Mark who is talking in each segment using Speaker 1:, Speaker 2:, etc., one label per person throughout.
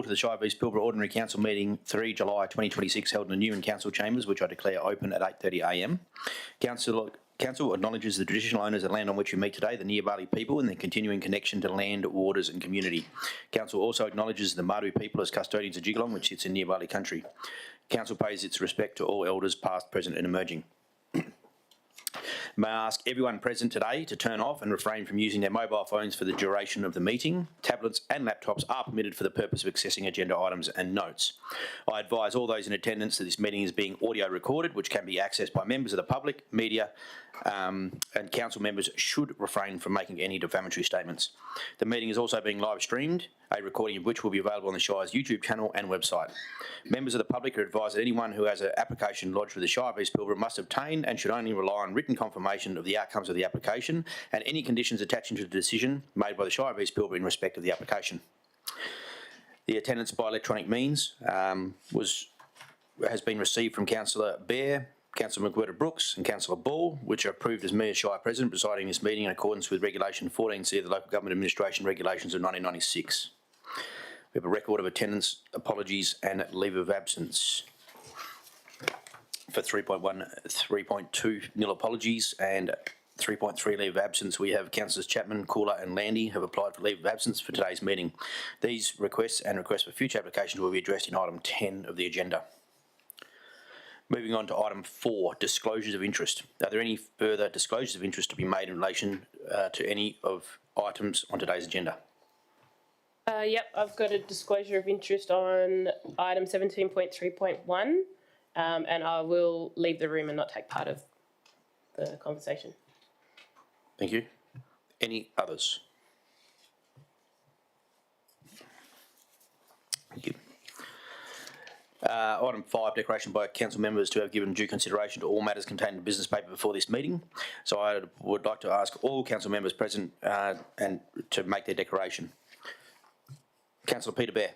Speaker 1: The Shire v Pilbara Ordinary Council meeting 3 July 2026 held in the Newman Council chambers, which I declare open at 8:30am. Council acknowledges the traditional owners of the land on which we meet today, the Nyiyaparli people, and their continuing connection to land, waters and community. Council also acknowledges the Maru people as custodians of Jigalong, which sits in Nyiyaparli country. Council pays its respect to all elders past, present and emerging. May I ask everyone present today to turn off and refrain from using their mobile phones for the duration of the meeting. Tablets and laptops are permitted for the purpose of accessing agenda items and notes. I advise all those in attendance that this meeting is being audio recorded, which can be accessed by members of the public, media, and council members should refrain from making any defamatory statements. The meeting is also being live streamed, a recording of which will be available on the Shire's YouTube channel and website. Members of the public are advised that anyone who has an application lodged with the Shire v Pilbara must obtain and should only rely on written confirmation of the outcomes of the application and any conditions attaching to the decision made by the Shire v Pilbara in respect of the application. The attendance by electronic means has been received from Councillor Bear, Councillor McWhirter-Brooks and Councillor Ball, which are approved as me as Shire President presiding this meeting in accordance with Regulation 14C of the Local Government Administration Regulations of 1996. We have a record of attendance, apologies and leave of absence. For 3.1, 3.2 nil apologies and 3.3 leave of absence, we have Councillors Chapman, Cooler and Landy have applied for leave of absence for today's meeting. These requests and requests for future applications will be addressed in item 10 of the agenda. Moving on to item 4, disclosures of interest. Are there any further disclosures of interest to be made in relation to any of items on today's agenda?
Speaker 2: Yep, I've got a disclosure of interest on item 17.3.1 and I will leave the room and not take part of the conversation.
Speaker 1: Thank you. Any others? Thank you. Item 5, declaration by council members to have given due consideration to all matters contained in the business paper before this meeting. So I would like to ask all council members present and to make their declaration. Councillor Peter Bear.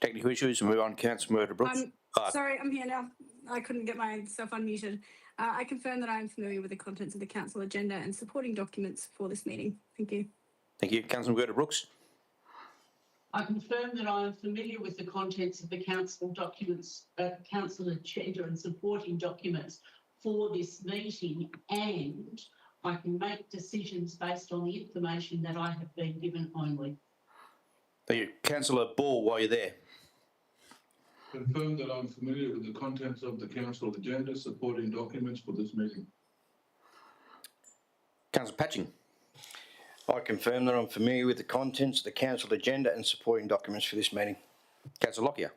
Speaker 1: Technical issues, we move on. Councillor McWhirter-Brooks.
Speaker 3: Sorry, I'm here now. I couldn't get myself unmuted. I confirm that I am familiar with the contents of the council agenda and supporting documents for this meeting. Thank you.
Speaker 1: Thank you. Councillor McWhirter-Brooks.
Speaker 4: I confirm that I am familiar with the contents of the council documents, council agenda and supporting documents for this meeting, and I can make decisions based on the information that I have been given only.
Speaker 1: Thank you. Councillor Ball, while you're there.
Speaker 5: Confirm that I'm familiar with the contents of the council agenda supporting documents for this meeting.
Speaker 1: Councillor Patching.
Speaker 6: I confirm that I'm familiar with the contents of the council agenda and supporting documents for this meeting.
Speaker 1: Councillor Lockyer.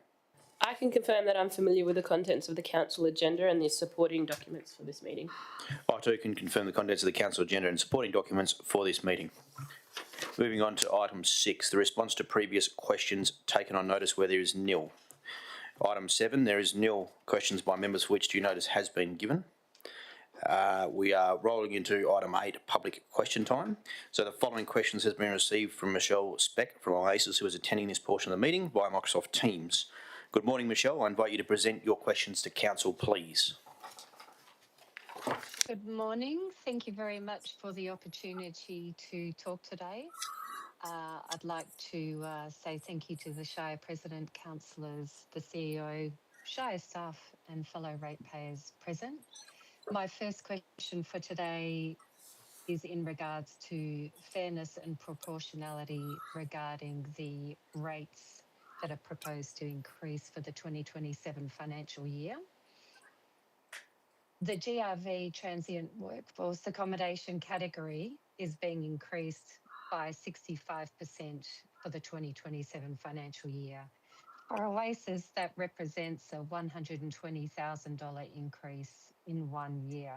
Speaker 2: I can confirm that I'm familiar with the contents of the council agenda and the supporting documents for this meeting.
Speaker 1: I too can confirm the contents of the council agenda and supporting documents for this meeting. Moving on to item 6, the response to previous questions taken on notice where there is nil. Item 7, there is nil questions by members for which due notice has been given. We are rolling into item 8, public question time. So the following questions has been received from Michelle Speck from Oasis, who is attending this portion of the meeting via Microsoft Teams. Good morning, Michelle. I invite you to present your questions to council, please.
Speaker 7: Good morning. Thank you very much for the opportunity to talk today. I'd like to say thank you to the Shire President, councillors, the CEO, Shire staff and fellow ratepayers present. My first question for today is in regards to fairness and proportionality regarding the rates that are proposed to increase for the 2027 financial year. The GRV transient workforce accommodation category is being increased by 65% for the 2027 financial year. For Oasis, that represents a $120,000 increase in 1 year.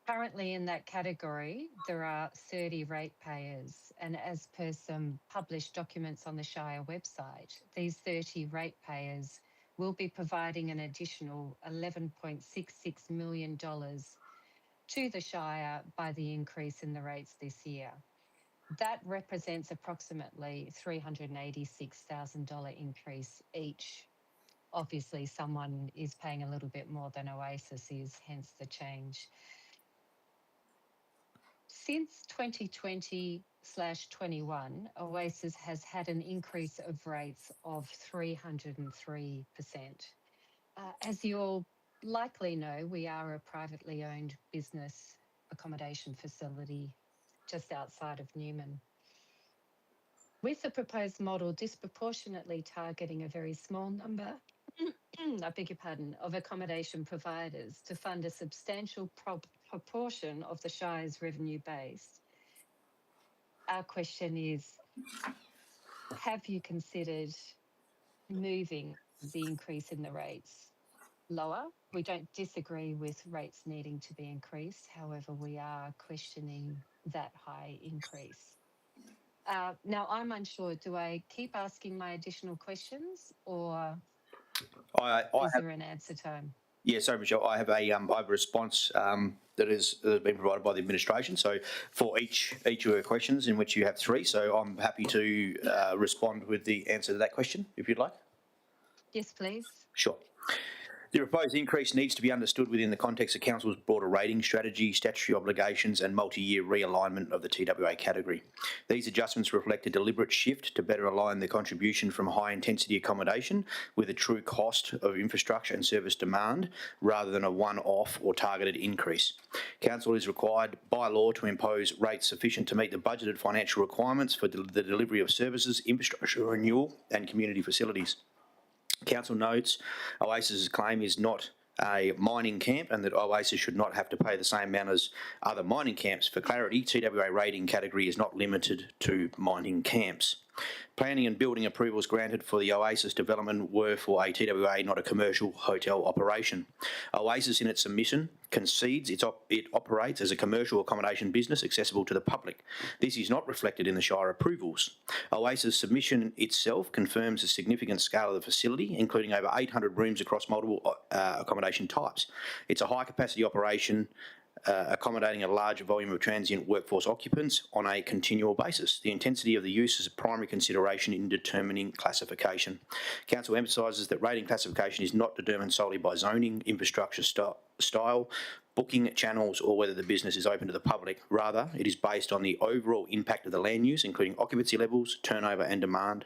Speaker 7: Currently in that category, there are 30 ratepayers, and as per some published documents on the Shire website, these 30 ratepayers will be providing an additional $11.66 million to the Shire by the increase in the rates this year. That represents approximately $386,000 increase each. Obviously, someone is paying a little bit more than Oasis is, hence the change. Since 2020/21, Oasis has had an increase of rates of 303%. As you all likely know, we are a privately owned business accommodation facility just outside of Newman. With the proposed model disproportionately targeting a very small number, I beg your pardon, of accommodation providers to fund a substantial proportion of the Shire's revenue base. Our question is, have you considered moving the increase in the rates lower? We don't disagree with rates needing to be increased. However, we are questioning that high increase. Now, I'm unsure, do I keep asking my additional questions or is there an answer time?
Speaker 1: Yeah, sorry, Michelle. I have a response that has been provided by the administration. So for each of your questions, in which you have 3, so I'm happy to respond with the answer to that question, if you'd like.
Speaker 7: Yes, please.
Speaker 1: Sure. The proposed increase needs to be understood within the context of Council's broader rating strategy, statutory obligations and multi-year realignment of the TWA category. These adjustments reflect a deliberate shift to better align the contribution from high-intensity accommodation with the true cost of infrastructure and service demand, rather than a one-off or targeted increase. Council is required by law to impose rates sufficient to meet the budgeted financial requirements for the delivery of services, infrastructure renewal and community facilities. Council notes Oasis's claim is not a mining camp and that Oasis should not have to pay the same amount as other mining camps. For clarity, TWA rating category is not limited to mining camps. Planning and building approvals granted for the Oasis development were for a TWA, not a commercial hotel operation. Oasis, in its submission, concedes it operates as a commercial accommodation business accessible to the public. This is not reflected in the Shire approvals. Oasis' submission itself confirms the significant scale of the facility, including over 800 rooms across multiple accommodation types. It's a high-capacity operation accommodating a larger volume of transient workforce occupants on a continual basis. The intensity of the use is a primary consideration in determining classification. Council emphasises that rating classification is not determined solely by zoning, infrastructure style, booking channels or whether the business is open to the public. Rather, it is based on the overall impact of the land use, including occupancy levels, turnover and demand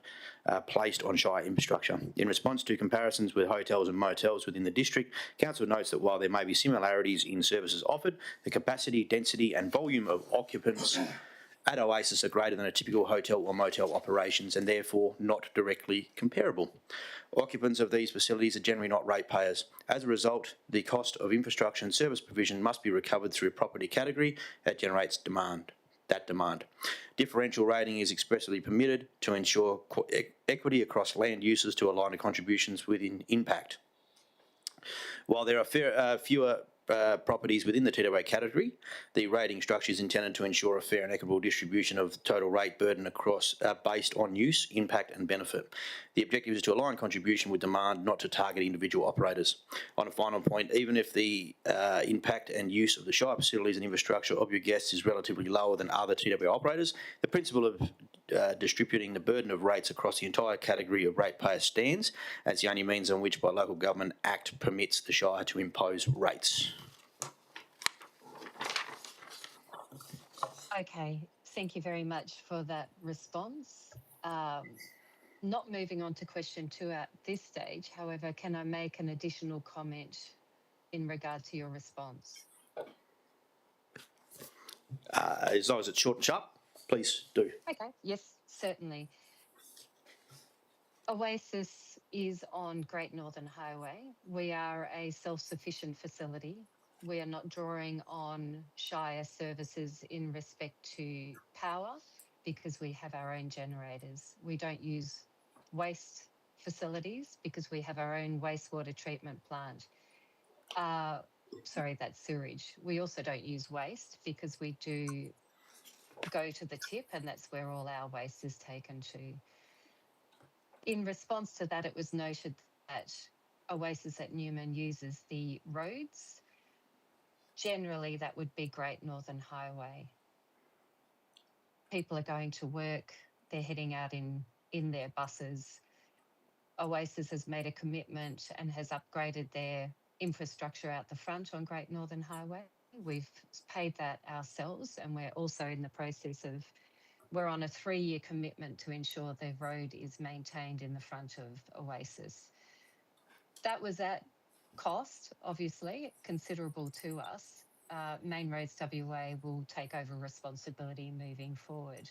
Speaker 1: placed on Shire infrastructure. In response to comparisons with hotels and motels within the district, Council notes that while there may be similarities in services offered, the capacity, density and volume of occupants at Oasis are greater than a typical hotel or motel operations and therefore not directly comparable. Occupants of these facilities are generally not ratepayers. As a result, the cost of infrastructure and service provision must be recovered through a property category that generates demand. Differential rating is expressly permitted to ensure equity across land uses to align the contributions within impact. While there are fewer properties within the TWA category, the rating structure is intended to ensure a fair and equitable distribution of total rate burden across based on use, impact and benefit. The objective is to align contribution with demand, not to target individual operators. On a final point, even if the impact and use of the Shire facilities and infrastructure of your guests is relatively lower than other TWA operators, the principle of distributing the burden of rates across the entire category of ratepayers stands as the only means on which by local government act permits the Shire to impose rates.
Speaker 7: Okay, thank you very much for that response. Not moving on to question 2 at this stage, however, can I make an additional comment in regard to your response?
Speaker 1: As long as it's short and sharp, please do.
Speaker 7: Okay, yes, certainly. Oasis is on Great Northern Highway. We are a self-sufficient facility. We are not drawing on Shire services in respect to power because we have our own generators. We don't use waste facilities because we have our own wastewater treatment plant. Sorry, that's sewage. We also don't use waste because we do go to the tip, and that's where all our waste is taken to. In response to that, it was noted that Oasis at Newman uses the roads. Generally, that would be Great Northern Highway. People are going to work, they're heading out in their buses. Oasis has made a commitment and has upgraded their infrastructure out the front on Great Northern Highway. We've paid that ourselves, and we're also in the process of, we're on a 3-year commitment to ensure the road is maintained in the front of Oasis. That was at cost, obviously, considerable to us. Main Roads WA will take over responsibility moving forward.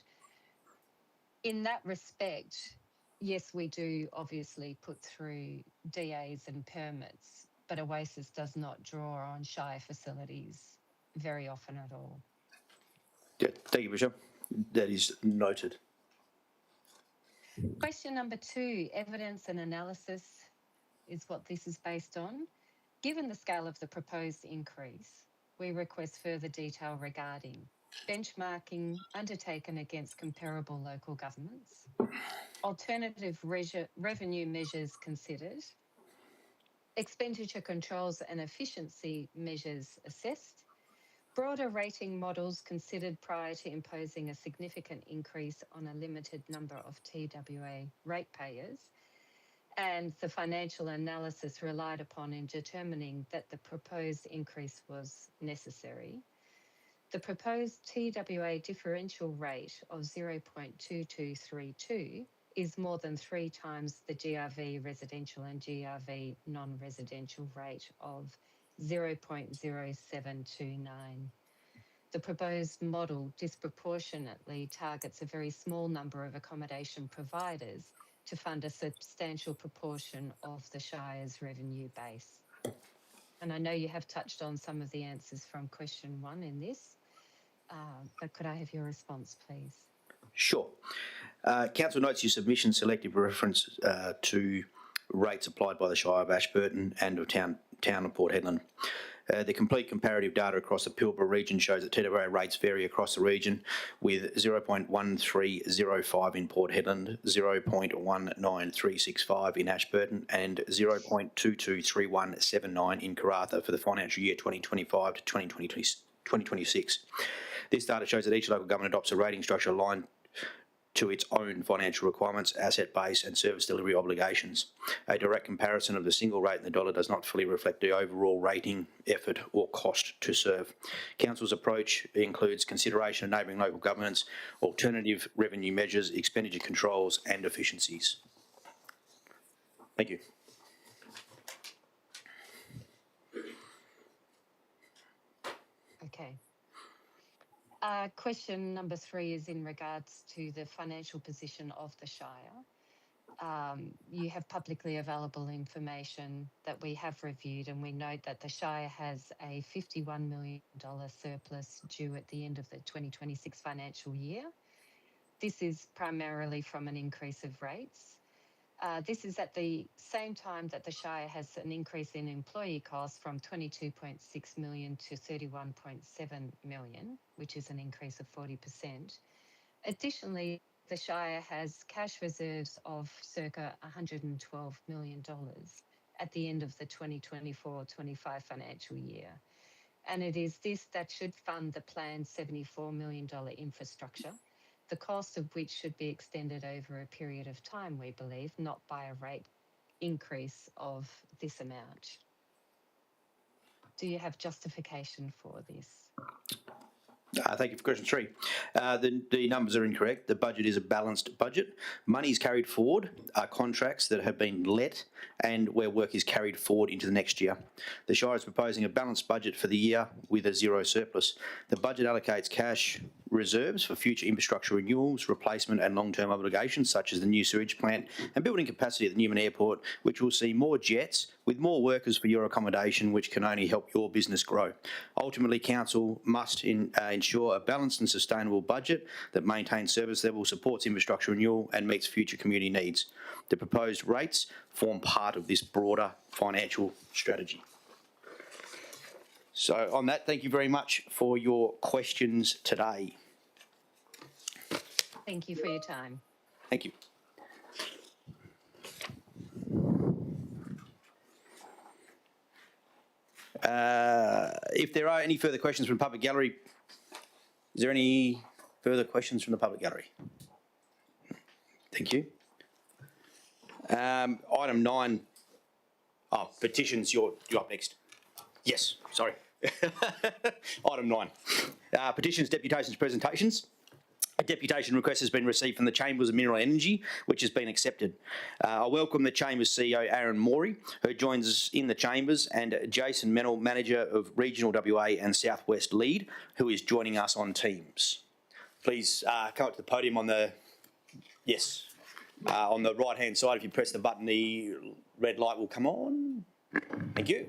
Speaker 7: In that respect, yes, we do obviously put through DAs and permits, but Oasis does not draw on Shire facilities very often at all.
Speaker 1: Yeah, thank you, Michelle. That is noted.
Speaker 7: Question number 2, evidence and analysis is what this is based on. Given the scale of the proposed increase, we request further detail regarding benchmarking undertaken against comparable local governments, alternative revenue measures considered, expenditure controls and efficiency measures assessed, broader rating models considered prior to imposing a significant increase on a limited number of TWA ratepayers, and the financial analysis relied upon in determining that the proposed increase was necessary. The proposed TWA differential rate of 0.2232 is more than 3 times the GRV residential and GRV non-residential rate of 0.0729. The proposed model disproportionately targets a very small number of accommodation providers to fund a substantial proportion of the Shire's revenue base. And I know you have touched on some of the answers from question 1 in this, but could I have your response, please?
Speaker 1: Sure. Council notes your submission selective reference to rates applied by the Shire of Ashburton and of Town of Port Hedland. The complete comparative data across the Pilbara region shows that TWA rates vary across the region, with 0.1305 in Port Hedland, 0.19365 in Ashburton, and 0.223179 in Karratha for the financial year 2025 to 2026. This data shows that each local government adopts a rating structure aligned to its own financial requirements, asset base and service delivery obligations. A direct comparison of the single rate in the dollar does not fully reflect the overall rating, effort or cost to serve. Council's approach includes consideration of neighbouring local governments, alternative revenue measures, expenditure controls and efficiencies. Thank you.
Speaker 7: Okay. Question number 3 is in regards to the financial position of the Shire. You have publicly available information that we have reviewed, and we note that the Shire has a $51 million surplus due at the end of the 2026 financial year. This is primarily from an increase of rates. This is at the same time that the Shire has an increase in employee costs from 22.6 million to 31.7 million, which is an increase of 40%. Additionally, the Shire has cash reserves of circa $112 million at the end of the 2024-25 financial year. And it is this that should fund the planned $74 million infrastructure, the cost of which should be extended over a period of time, we believe, not by a rate increase of this amount. Do you have justification for this?
Speaker 1: Thank you for question 3. The numbers are incorrect. The budget is a balanced budget. Monies carried forward are contracts that have been let and where work is carried forward into the next year. The Shire is proposing a balanced budget for the year with a zero surplus. The budget allocates cash reserves for future infrastructure renewals, replacement and long-term obligations such as the new sewage plant and building capacity at the Newman Airport, which will see more jets with more workers for your accommodation, which can only help your business grow. Ultimately, Council must ensure a balanced and sustainable budget that maintains service level, supports infrastructure renewal and meets future community needs. The proposed rates form part of this broader financial strategy. So on that, thank you very much for your questions today.
Speaker 7: Thank you for your time.
Speaker 1: Thank you. If there are any further questions from the public gallery, is there any further questions from the public gallery? Thank you. Item 9. Oh, petitions, you're up next. Yes, sorry. Item 9. Petitions, deputations, presentations. A deputation request has been received from the Chambers of Mineral Energy, which has been accepted. I welcome the Chambers CEO, Aaron Morey, who joins us in the Chambers, and Jason Mennell, Manager of Regional WA and Southwest Lead, who is joining us on Teams. Please come up to the podium on the, on the right-hand side. If you press the button, the red light will come on. Thank you.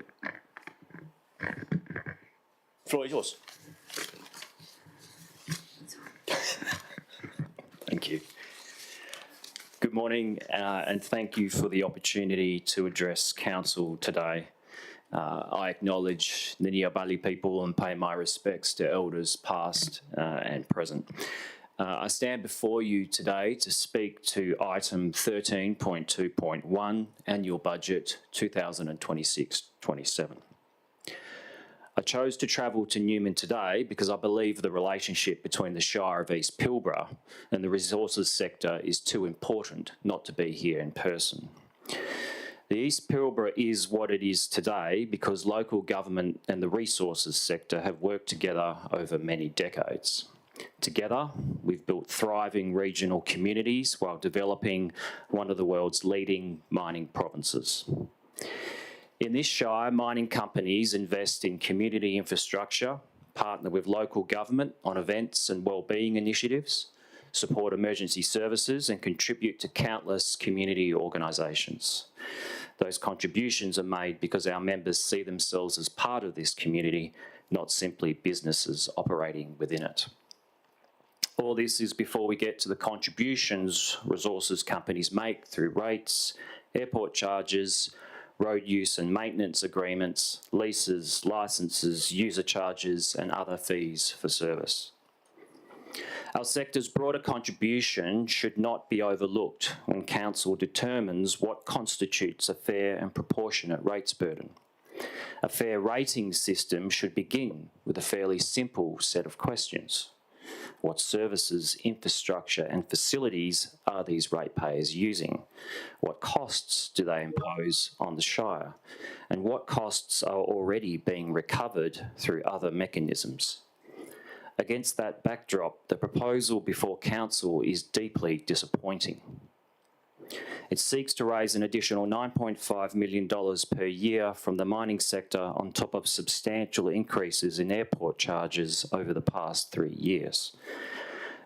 Speaker 1: Floor is yours.
Speaker 8: Thank you. Good morning, and thank you for the opportunity to address Council today. I acknowledge the Nyiyaparli people and pay my respects to Elders past and present. I stand before you today to speak to item 13.2.1, Annual Budget 2026-27. I chose to travel to Newman today because I believe the relationship between the Shire of East Pilbara and the resources sector is too important not to be here in person. The East Pilbara is what it is today because local government and the resources sector have worked together over many decades. Together, we've built thriving regional communities while developing one of the world's leading mining provinces. In this Shire, mining companies invest in community infrastructure, partner with local government on events and wellbeing initiatives, support emergency services and contribute to countless community organisations. Those contributions are made because our members see themselves as part of this community, not simply businesses operating within it. All this is before we get to the contributions resources companies make through rates, airport charges, road use and maintenance agreements, leases, licences, user charges and other fees for service. Our sector's broader contribution should not be overlooked when Council determines what constitutes a fair and proportionate rates burden. A fair rating system should begin with a fairly simple set of questions. What services, infrastructure and facilities are these ratepayers using? What costs do they impose on the Shire? And what costs are already being recovered through other mechanisms? Against that backdrop, the proposal before Council is deeply disappointing. It seeks to raise an additional $9.5 million per year from the mining sector on top of substantial increases in airport charges over the past 3 years.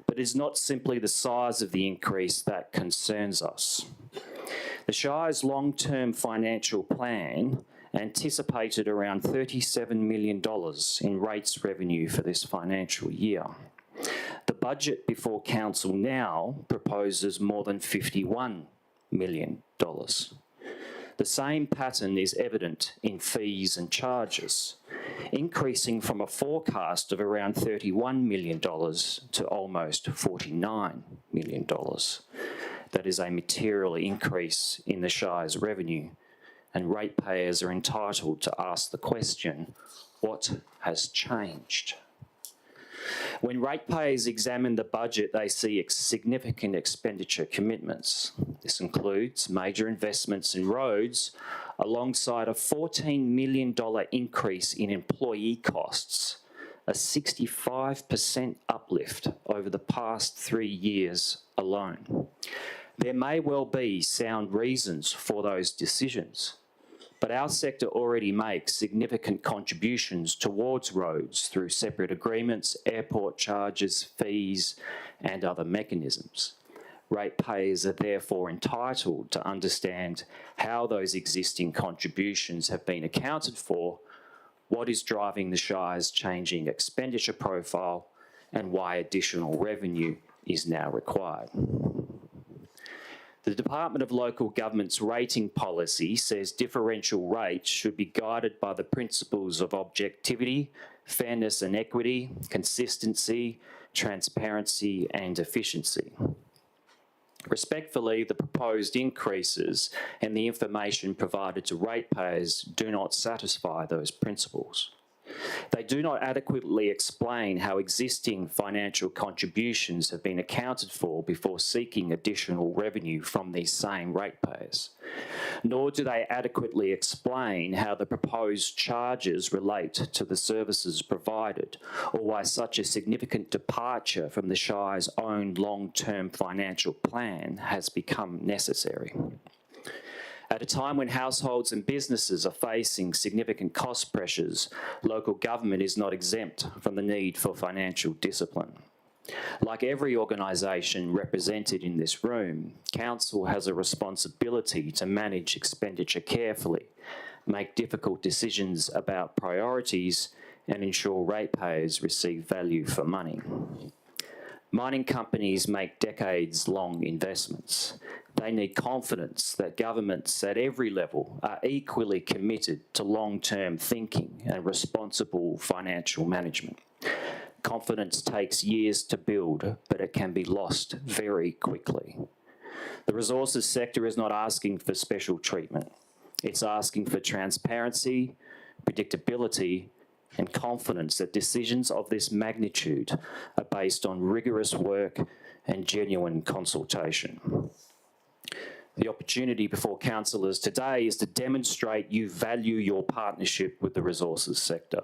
Speaker 8: But it is not simply the size of the increase that concerns us. The Shire's long-term financial plan anticipated around $37 million in rates revenue for this financial year. The budget before Council now proposes more than $51 million. The same pattern is evident in fees and charges, increasing from a forecast of around $31 million to almost $49 million. That is a material increase in the Shire's revenue, and ratepayers are entitled to ask the question, what has changed? When ratepayers examine the budget, they see significant expenditure commitments. This includes major investments in roads, alongside a $14 million increase in employee costs, a 65% uplift over the past 3 years alone. There may well be sound reasons for those decisions, but our sector already makes significant contributions towards roads through separate agreements, airport charges, fees, and other mechanisms. Ratepayers are therefore entitled to understand how those existing contributions have been accounted for, what is driving the Shire's changing expenditure profile, and why additional revenue is now required. The Department of Local Government's rating policy says differential rates should be guided by the principles of objectivity, fairness and equity, consistency, transparency and efficiency. Respectfully, the proposed increases and the information provided to ratepayers do not satisfy those principles. They do not adequately explain how existing financial contributions have been accounted for before seeking additional revenue from these same ratepayers. Nor do they adequately explain how the proposed charges relate to the services provided, or why such a significant departure from the Shire's own long-term financial plan has become necessary. At a time when households and businesses are facing significant cost pressures, local government is not exempt from the need for financial discipline. Like every organisation represented in this room, Council has a responsibility to manage expenditure carefully, make difficult decisions about priorities, and ensure ratepayers receive value for money. Mining companies make decades-long investments. They need confidence that governments at every level are equally committed to long-term thinking and responsible financial management. Confidence takes years to build, but it can be lost very quickly. The resources sector is not asking for special treatment. It's asking for transparency, predictability, and confidence that decisions of this magnitude are based on rigorous work and genuine consultation. The opportunity before councillors today is to demonstrate you value your partnership with the resources sector.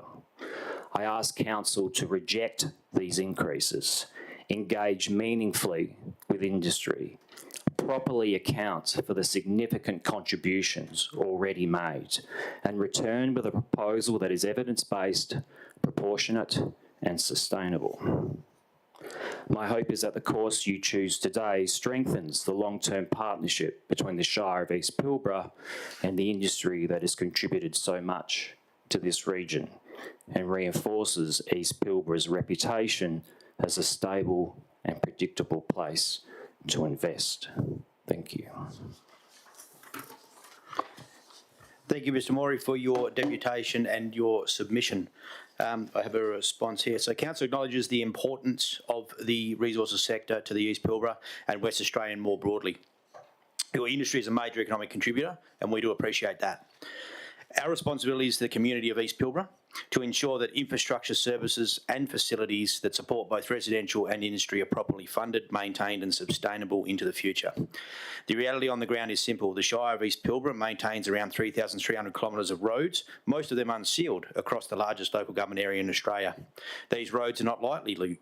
Speaker 8: I ask council to reject these increases, engage meaningfully with industry, properly account for the significant contributions already made, and return with a proposal that is evidence-based, proportionate, and sustainable. My hope is that the course you choose today strengthens the long-term partnership between the Shire of East Pilbara and the industry that has contributed so much to this region, and reinforces East Pilbara's reputation as a stable and predictable place to invest. Thank you.
Speaker 1: Thank you, Mr Morey, for your deputation and your submission. I have a response here. So Council acknowledges the importance of the resources sector to the East Pilbara and West Australian more broadly. Your industry is a major economic contributor, and we do appreciate that. Our responsibility is to the community of East Pilbara to ensure that infrastructure services and facilities that support both residential and industry are properly funded, maintained and sustainable into the future. The reality on the ground is simple. The Shire of East Pilbara maintains around 3,300 kilometres of roads, most of them unsealed, across the largest local government area in Australia. These roads are not lightly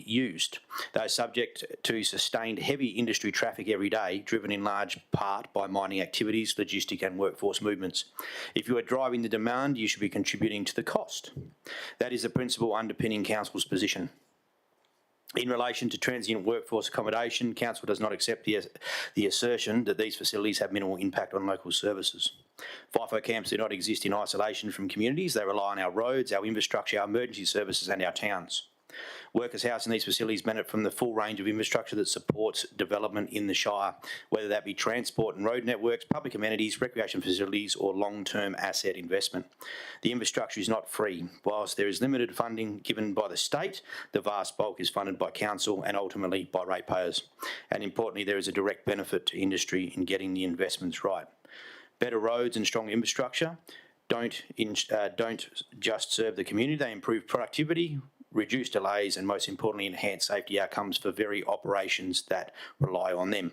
Speaker 1: used. They are subject to sustained heavy industry traffic every day, driven in large part by mining activities, logistic and workforce movements. If you are driving the demand, you should be contributing to the cost. That is the principle underpinning Council's position. In relation to transient workforce accommodation, Council does not accept the assertion that these facilities have minimal impact on local services. FIFO camps do not exist in isolation from communities. They rely on our roads, our infrastructure, our emergency services and our towns. Workers housed in these facilities benefit from the full range of infrastructure that supports development in the Shire, whether that be transport and road networks, public amenities, recreation facilities or long-term asset investment. The infrastructure is not free. Whilst there is limited funding given by the state, the vast bulk is funded by council and ultimately by ratepayers. And importantly, there is a direct benefit to industry in getting the investments right. Better roads and strong infrastructure don't just serve the community, they improve productivity, reduce delays and most importantly enhance safety outcomes for very operations that rely on them.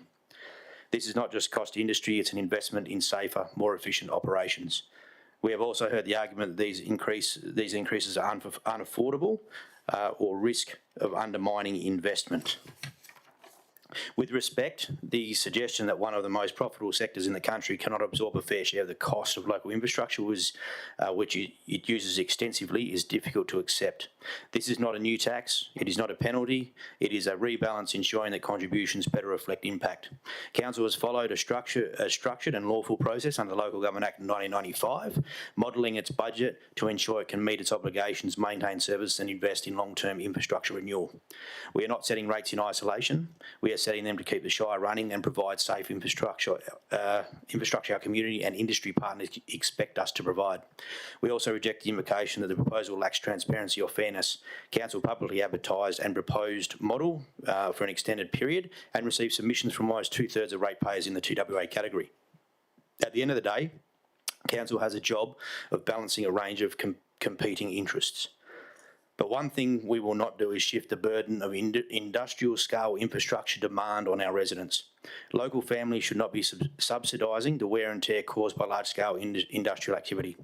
Speaker 1: This is not just cost to industry, it's an investment in safer, more efficient operations. We have also heard the argument that these increases are unaffordable or risk of undermining investment. With respect, the suggestion that one of the most profitable sectors in the country cannot absorb a fair share of the cost of local infrastructure, which it uses extensively, is difficult to accept. This is not a new tax, it is not a penalty, it is a rebalance ensuring that contributions better reflect impact. Council has followed a structured and lawful process under the Local Government Act 1995, modelling its budget to ensure it can meet its obligations, maintain services and invest in long-term infrastructure renewal. We are not setting rates in isolation, we are setting them to keep the Shire running and provide safe infrastructure our community and industry partners expect us to provide. We also reject the implication that the proposal lacks transparency or fairness. Council publicly advertised and proposed model for an extended period and received submissions from almost 2/3 of ratepayers in the TWA category. At the end of the day, Council has a job of balancing a range of competing interests. But one thing we will not do is shift the burden of industrial scale infrastructure demand on our residents. Local families should not be subsidising the wear and tear caused by large scale industrial activity.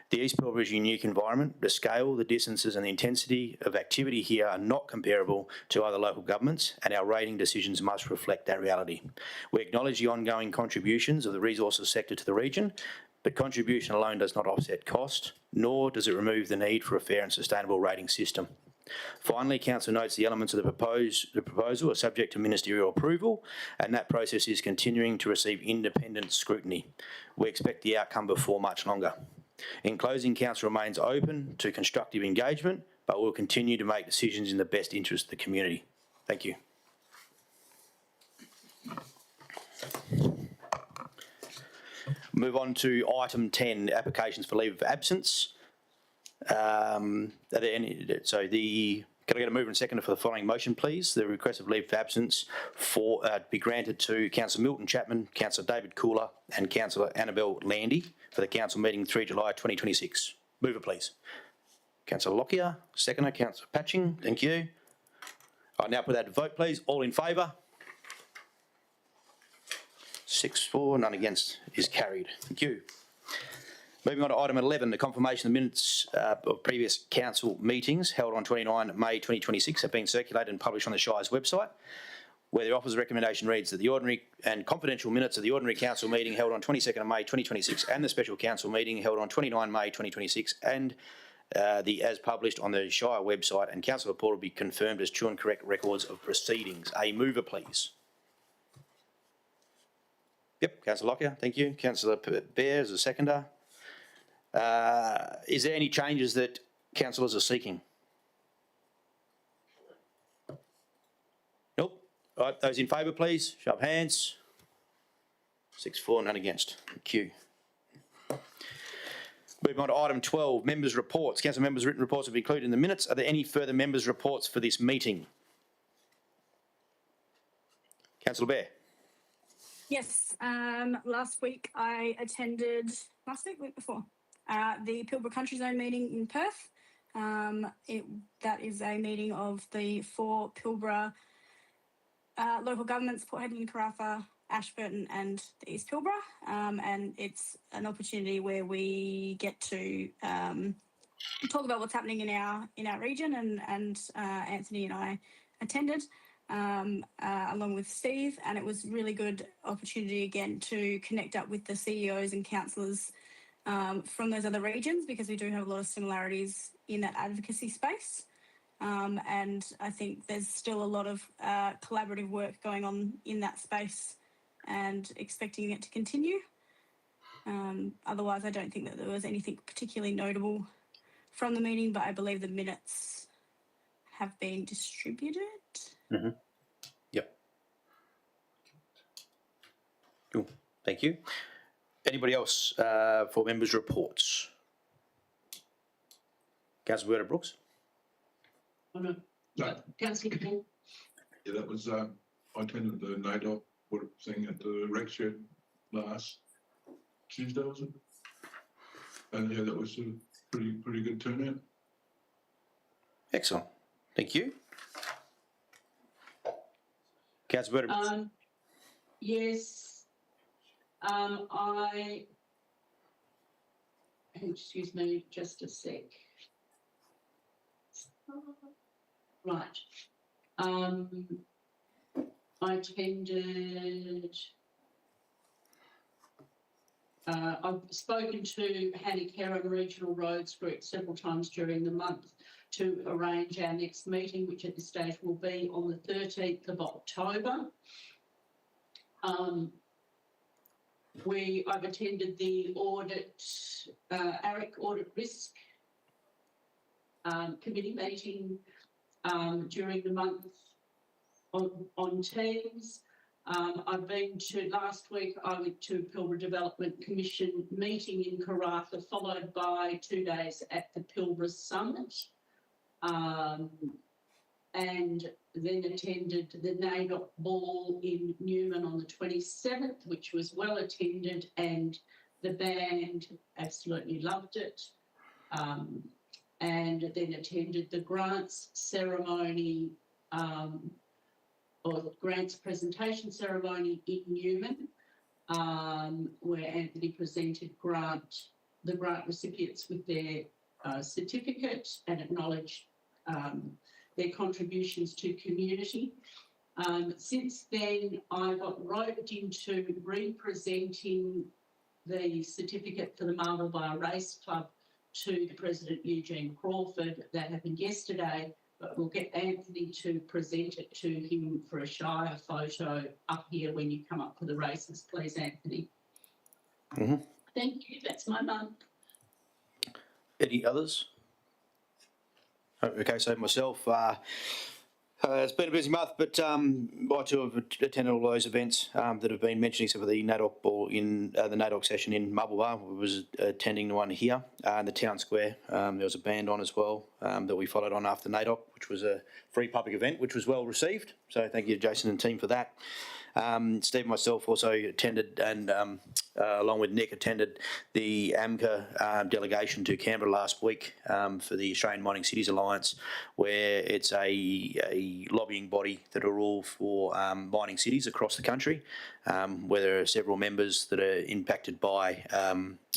Speaker 1: The East Pilbara's unique environment, the scale, the distances and the intensity of activity here are not comparable to other local governments, and our rating decisions must reflect that reality. We acknowledge the ongoing contributions of the resources sector to the region, but contribution alone does not offset cost, nor does it remove the need for a fair and sustainable rating system. Finally, Council notes the elements of the proposal are subject to ministerial approval, and that process is continuing to receive independent scrutiny. We expect the outcome before much longer. In closing, Council remains open to constructive engagement, but will continue to make decisions in the best interest of the community. Thank you. Move on to item 10, applications for leave of absence. Can I get a mover and seconder for the following motion, please? The request of leave of absence be granted to Councillor Milton Chapman, Councillor David Cooler and Councillor Annabelle Landy for the Council meeting 3 July 2026. Mover, please. Councillor Lockyer, seconder, Councillor Patching, thank you. I now put that to vote, please. All in favour? 6-4, none against, is carried. Thank you. Moving on to item 11, the confirmation of minutes of previous council meetings held on 29 May 2026 have been circulated and published on the Shire's website, where the officer's recommendation reads that the ordinary and confidential minutes of the ordinary council meeting held on 22nd May 2026 and the special council meeting held on 29 May 2026 and as published on the Shire website and council report will be confirmed as true and correct records of proceedings. A mover, please. Yep, Councillor Lockyer, thank you. Councillor Bear as a seconder. Is there any changes that councillors are seeking? Nope. All right, those in favour, please. Show of hands. 6-4, none against. Thank you. Moving on to item 12, members' reports. Council members' written reports have been included in the minutes. Are there any further members' reports for this meeting? Councillor Bear.
Speaker 3: Yes, week before, the Pilbara Country Zone meeting in Perth. That is a meeting of the 4 Pilbara local governments, Port Hedland, Karratha, Ashburton and the East Pilbara. And it's an opportunity where we get to talk about what's happening in our region, and Anthony and I attended. Along with Steve, and it was really good opportunity again to connect up with the CEOs and councillors from those other regions, because we do have a lot of similarities in that advocacy space, and I think there's still a lot of collaborative work going on in that space and expecting it to continue. Otherwise, I don't think that there was anything particularly notable from the meeting, but I believe the minutes have been distributed.
Speaker 1: Mm-hmm. Yep. Cool. Thank you. Anybody else for members' reports? Councillor Berta Brooks.
Speaker 4: Oh, no.
Speaker 5: No.
Speaker 4: Councillor Paul.
Speaker 5: Yeah, that was, I attended the NAIDOC thing at the rec shed last Tuesday, was it? And yeah, that was a pretty good turnout.
Speaker 1: Excellent. Thank you. Councillor Berta Brooks.
Speaker 4: Yes. excuse me, just a sec. Right. I attended. I've spoken to Hannah Kerrin Regional Roads Group several times during the month to arrange our next meeting, which at this stage will be on the 13th of October. I've attended the audit, ARIC audit risk committee meeting during the month on Teams. I've been to, last week I went to Pilbara Development Commission meeting in Karratha, followed by 2 days at the Pilbara Summit, and then attended the NAIDOC ball in Newman on the 27th, which was well attended, and the band absolutely loved it. And then attended the grants ceremony, or grants presentation ceremony in Newman, where Anthony presented the grant recipients with their certificate and acknowledged their contributions to community. Since then, I got roped into representing the certificate for the Marble Bar Race Club to the President Eugene Crawford. That happened yesterday, but we'll get Anthony to present it to him for a Shire photo up here when you come up for the races, please, Anthony.
Speaker 1: Mm-hmm.
Speaker 4: Thank you. That's my month.
Speaker 1: Any others? Okay, so myself, it's been a busy month, but I too have attended all those events that have been mentioned, except for the NAIDOC ball in the NAIDOC session in Marble Bar. I was attending the one here in the town square. There was a band on as well that we followed on after NAIDOC, which was a free public event, which was well received. So thank you to Jason and team for that. Steve and myself also attended, and along with Nick, attended the AMCA delegation to Canberra last week for the Australian Mining Cities Alliance, where it's a lobbying body that are all for mining cities across the country, where there are several members that are impacted by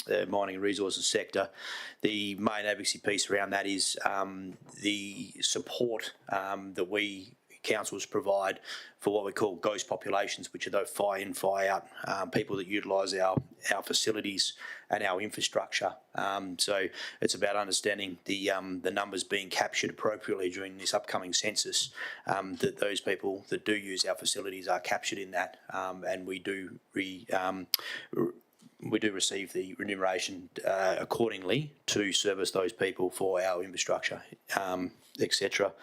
Speaker 1: the mining and resources sector. The main advocacy piece around that is the support that we councils provide for what we call ghost populations, which are those fire in, fire out people that utilise our facilities and our infrastructure. So it's about understanding the numbers being captured appropriately during this upcoming census, that those people that do use our facilities are captured in that, and we do receive the remuneration accordingly to service those people for our infrastructure, etc.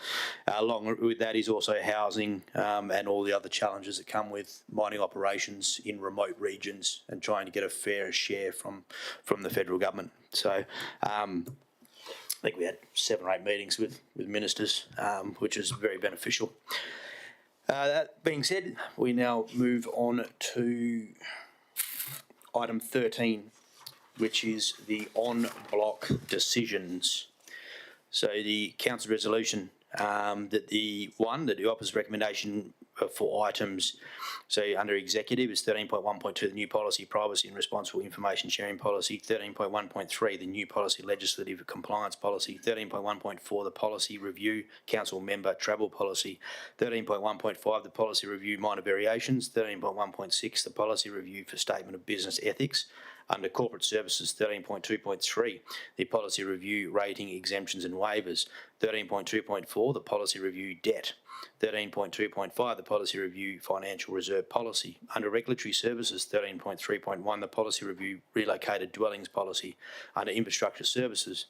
Speaker 1: Along with that is also housing and all the other challenges that come with mining operations in remote regions and trying to get a fair share from the federal government. So I think we had 7 or 8 meetings with ministers, which is very beneficial. That being said, we now move on to item 13, which is the on-block decisions. So the council resolution that the opposite recommendation for items, so under executive is 13.1.2, the new policy, privacy and responsible information sharing policy, 13.1.3, the new policy, legislative compliance policy, 13.1.4, the policy review, council member travel policy, 13.1.5, the policy review minor variations, 13.1.6, the policy review for statement of business ethics. Under corporate services, 13.2.3, the policy review rating exemptions and waivers, 13.2.4, the policy review debt, 13.2.5, the policy review financial reserve policy. Under regulatory services, 13.3.1, the policy review relocated dwellings policy. Under infrastructure services,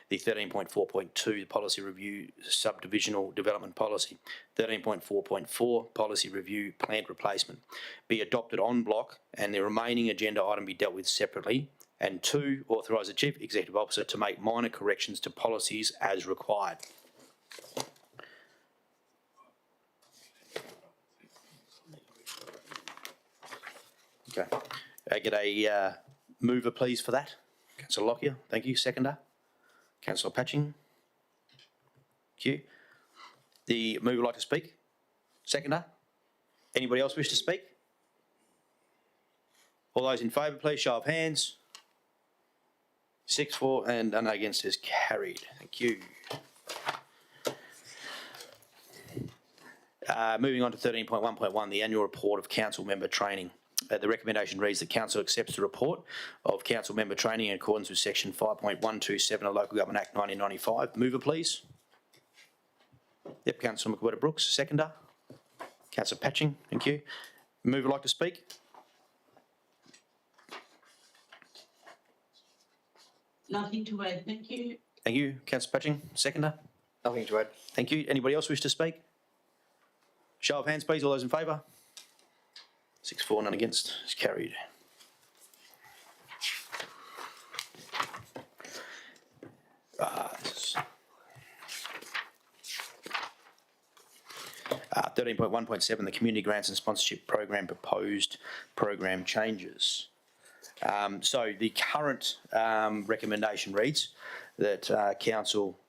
Speaker 1: the 13.4.2, the policy review subdivisional development policy. 13.4.4, policy review plant replacement, be adopted en bloc and the remaining agenda item be dealt with separately. And 2, authorise the Chief Executive Officer to make minor corrections to policies as required. Okay, I get a mover please for that. Councillor Lockyer, thank you. Seconder, Councillor Patching. Thank you. The mover like to speak? Seconder? Anybody else wish to speak? All those in favour, please show of hands. 6 for and none against is carried. Thank you. Moving on to 13.1.1, the annual report of council member training. The recommendation reads that council accepts the report of council member training in accordance with section 5.127 of Local Government Act 1995. Mover, please. Yep, Councillor McWhirter-Brooks. Seconder. Councillor Patching, thank you. Mover like to speak?
Speaker 4: Nothing to add, thank you.
Speaker 1: Thank you. Councillor Patching. Seconder.
Speaker 6: Nothing to add.
Speaker 1: Thank you. Anybody else wish to speak? Show of hands, please. All those in favour? 6 for, none against. It's carried. This is 13.1.7, the Community Grants and Sponsorship Program proposed program changes. So the current recommendation reads that Council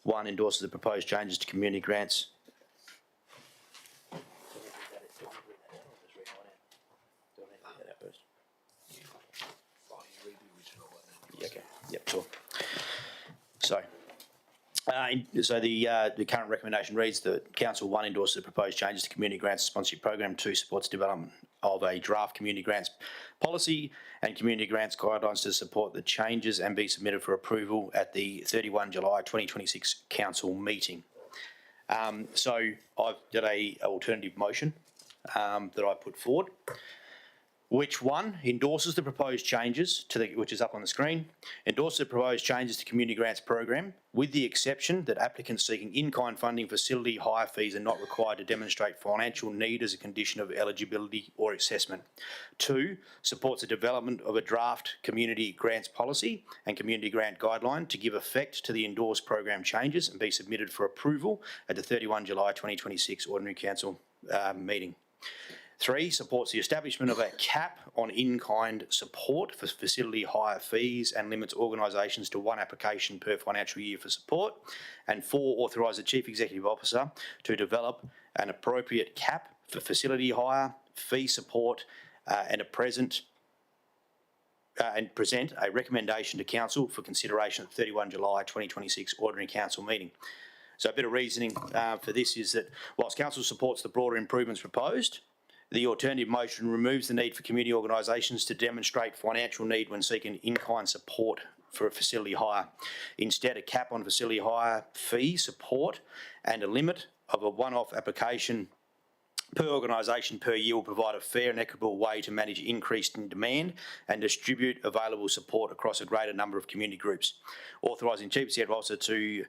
Speaker 1: 1 endorses the proposed changes to community grants. Okay. Yep. Sure. So the current recommendation reads that Council 1 endorses the proposed changes to Community Grants Sponsorship Program. 2 supports development of a draft Community Grants policy and Community Grants guidelines to support the changes and be submitted for approval at the 31 July 2026 Council meeting. So I've got a alternative motion that I put forward. Which one endorses the proposed changes to which is up on the screen, endorses the proposed changes to Community Grants Program, with the exception that applicants seeking in-kind funding facility hire fees are not required to demonstrate financial need as a condition of eligibility or assessment. 2, supports the development of a draft Community Grants Policy and Community Grant Guideline to give effect to the endorsed program changes and be submitted for approval at the 31 July 2026 Ordinary Council meeting. 3, supports the establishment of a cap on in-kind support for facility hire fees and limits organisations to 1 application per financial year for support. And 4, authorise the Chief Executive Officer to develop an appropriate cap for facility hire, fee support and present a recommendation to Council for consideration at 31 July 2026 Ordinary Council meeting. So a bit of reasoning for this is that whilst Council supports the broader improvements proposed, the alternative motion removes the need for community organisations to demonstrate financial need when seeking in-kind support for a facility hire. Instead, a cap on facility hire fee support and a limit of a one-off application per organisation per year will provide a fair and equitable way to manage increased in demand and distribute available support across a greater number of community groups. Authorising Chief Executive Officer to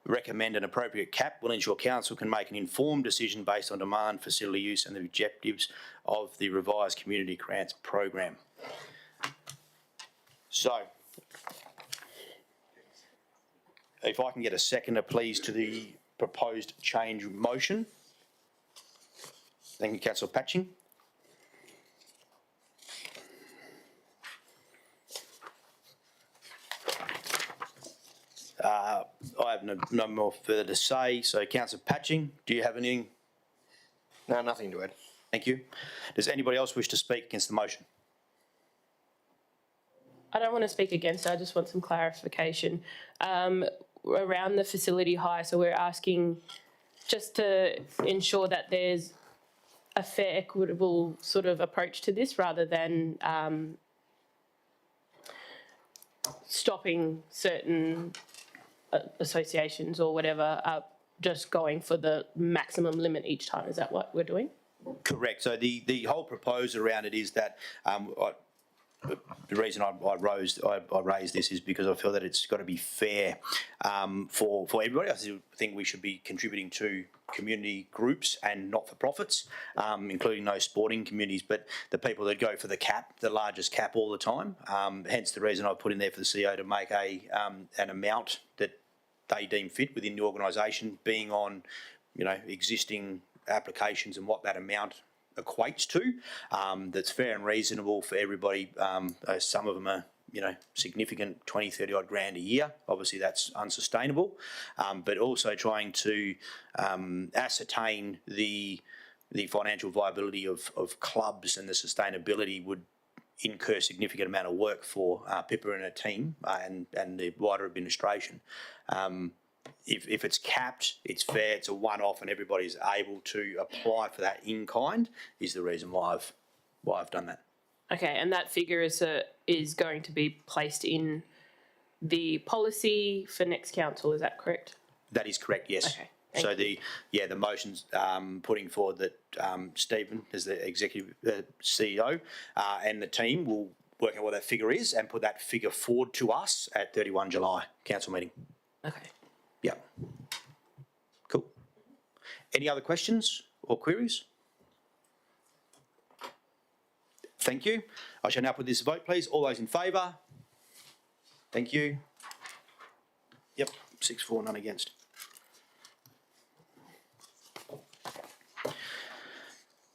Speaker 1: recommend an appropriate cap will ensure Council can make an informed decision based on demand, facility use and the objectives of the revised Community Grants Program. So, if I can get a seconder please to the proposed change motion. Thank you, Councillor Patching. I have no more further to say. So, Councillor Patching, do you have anything?
Speaker 6: No, nothing to add.
Speaker 1: Thank you. Does anybody else wish to speak against the motion?
Speaker 2: I don't want to speak against it, I just want some clarification. Around the facility hire, so we're asking just to ensure that there's a fair, equitable sort of approach to this rather than stopping certain associations or whatever, just going for the maximum limit each time. Is that what we're doing?
Speaker 1: Correct. So the whole proposal around it is that the reason I raised this is because I feel that it's got to be fair for everybody. I think we should be contributing to community groups and not-for-profits, including those sporting communities, but the people that go for the cap, the largest cap all the time. Hence the reason I put in there for the CEO to make an amount that they deem fit within the organisation, being on, existing applications and what that amount equates to, that's fair and reasonable for everybody. Some of them are, significant 20, 30 odd grand a year. Obviously that's unsustainable, but also trying to ascertain the financial viability of clubs and the sustainability would incur significant amount of work for Pippa and her team and the wider administration. If it's capped, it's fair, it's a one-off, and everybody's able to apply for that in kind, is the reason why I've done that.
Speaker 2: Okay, and that figure is going to be placed in the policy for next council. Is that correct?
Speaker 1: That is correct. Yes.
Speaker 2: Okay.
Speaker 1: So the motion's putting forward that Stephen, as the executive CEO, and the team will work out what that figure is and put that figure forward to us at 31 July council meeting.
Speaker 2: Okay.
Speaker 1: Yeah. Cool. Any other questions or queries? Thank you. I shall now put this to vote, please. All those in favour? Thank you. Yep, 6-4, none against.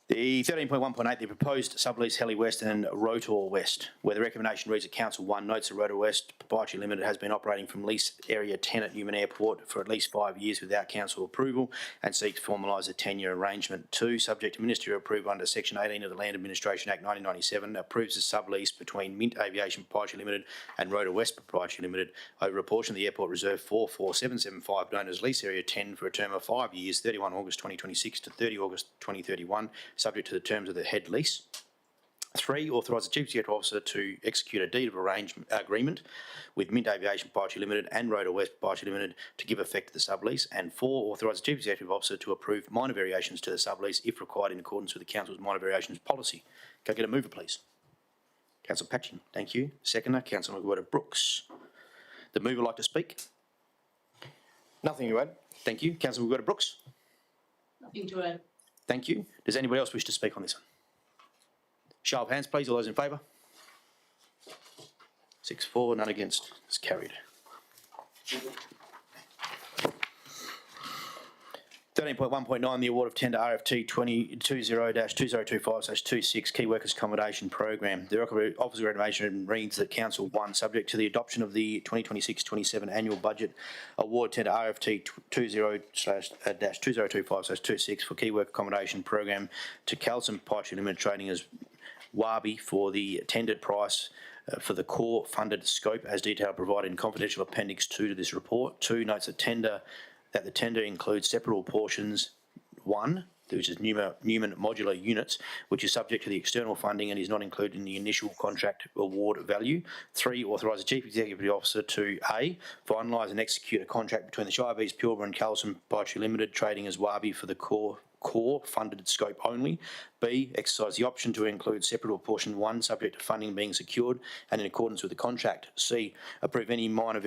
Speaker 1: The 13.1.8, the proposed sublease Heli West and Rotor West, where the recommendation reads that Council 1 notes that Rotor West Proprietary Limited has been operating from lease area 10 at Newman Airport for at least 5 years without council approval and seeks to formalise a 10-year arrangement. 2, subject to ministerial approval under Section 18 of the Land Administration Act 1997, approves the sublease between Mint Aviation Proprietary Limited and Rotor West Proprietary Limited over a portion of the Airport Reserve 44775 known as Lease Area 10 for a term of 5 years, 31 August 2026 to 30 August 2031, subject to the terms of the head lease. 3, authorise the Chief Executive Officer to execute a deed of arrangement agreement with Mint Aviation Proprietary Limited and Rotor West Proprietary Limited to give effect to the sublease. And 4, authorise the Chief Executive Officer to approve minor variations to the sublease if required in accordance with the Council's minor variations policy. Can I get a mover, please? Councillor Patching, thank you. Seconder, Councillor McWhirter-Brooks. The mover like to speak?
Speaker 6: Nothing to add.
Speaker 1: Thank you. Councillor McWhirter-Brooks?
Speaker 4: Nothing to add.
Speaker 1: Thank you. Does anybody else wish to speak on this one? Show of hands, please. All those in favour? 6-4, none against. It's carried. 13.1.9, the award of tender RFT 2020-2025/26 Key Workers Accommodation Program. The Office of Renovation reads that Council 1, subject to the adoption of the 2026-27 annual budget, award tender RFT 20-2025/26 for Key Worker Accommodation Program to Calson Proprietary Limited trading as Wabi for the tendered price for the core funded scope as detailed provided in confidential appendix 2 to this report. 2, notes that the tender includes separable portions. 1, which is Newman modular units, which is subject to the external funding and is not included in the initial contract award value. 3, authorise the Chief Executive Officer to A, finalise and execute a contract between the Shire of East Pilbara and Calson Proprietary Limited trading as Wabi for the core funded scope only. B, exercise the option to include separate portion 1 subject to funding being secured and in accordance with the contract. C, approve any minor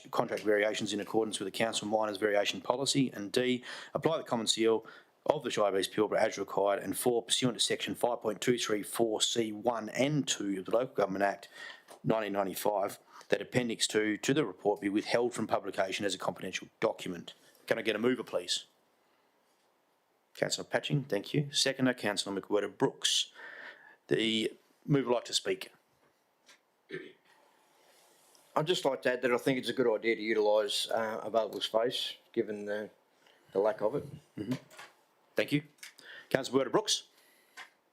Speaker 1: contract variations in accordance with the Council Minors Variation Policy. And D, apply the common seal of the Shire of East Pilbara as required. And 4, pursuant to section 5.234C1 and 2 of the Local Government Act 1995, that appendix 2 to the report be withheld from publication as a confidential document. Can I get a mover, please? Councillor Patching, thank you. Seconder, Councillor McWhirter-Brooks. The mover like to speak.
Speaker 6: I'd just like to add that I think it's a good idea to utilise available space, given the lack of it.
Speaker 1: Thank you. Councillor McWhirter-Brooks.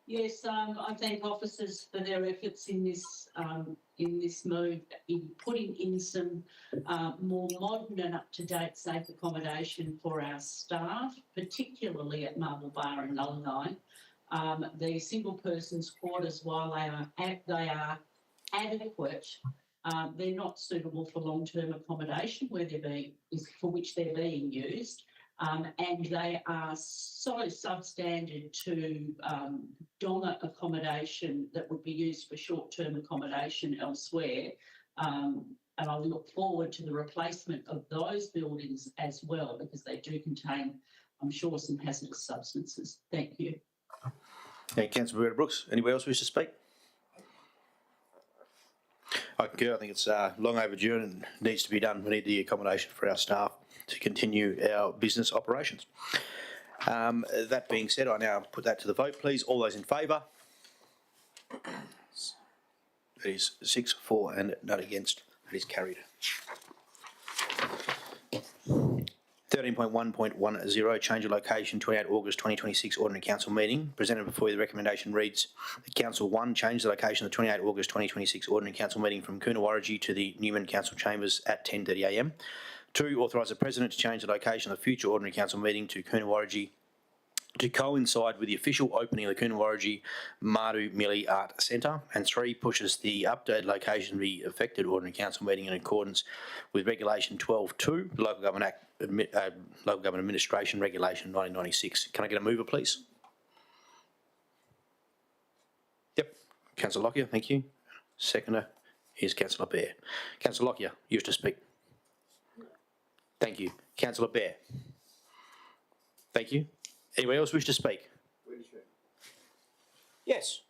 Speaker 4: Yes, I thank officers for their efforts in this move in putting in some more modern and up-to-date safe accommodation for our staff, particularly at Marble Bar and Nullagine. The single persons quarters, while they are adequate, they're not suitable for long-term accommodation for which they're being used. And they are so substandard to donga accommodation that would be used for short-term accommodation elsewhere. And I look forward to the replacement of those buildings as well, because they do contain, I'm sure, some hazardous substances. Thank you.
Speaker 1: Thank you, Councillor McWhirter-Brooks. Anybody else wish to speak? I concur. I think it's long overdue and needs to be done. We need the accommodation for our staff to continue our business operations. That being said, I now put that to the vote, please. All those in favour? That is 6-4 and none against. That is carried. 13.1.10, change of location, 28 August 2026 Ordinary Council meeting. Presented before you, the recommendation reads that Council 1 change the location of the 28 August 2026 Ordinary Council meeting from Coonawarra to the Newman Council Chambers at 10:30 a.m. 2, authorise the President to change the location of the future Ordinary Council meeting to Coonawarra to coincide with the official opening of the Coonawarra Madu Mili Art Centre. And 3, pushes the updated location of the affected Ordinary Council meeting in accordance with Regulation 12.2, Local Government Act, Local Government Administration Regulation 1996. Can I get a mover, please? Yep. Councillor Lockyer, thank you. Seconder is Councillor Bear. Councillor Lockyer, you wish to speak? Thank you. Councillor Bear. Thank you. Anyone else wish to speak? Yes.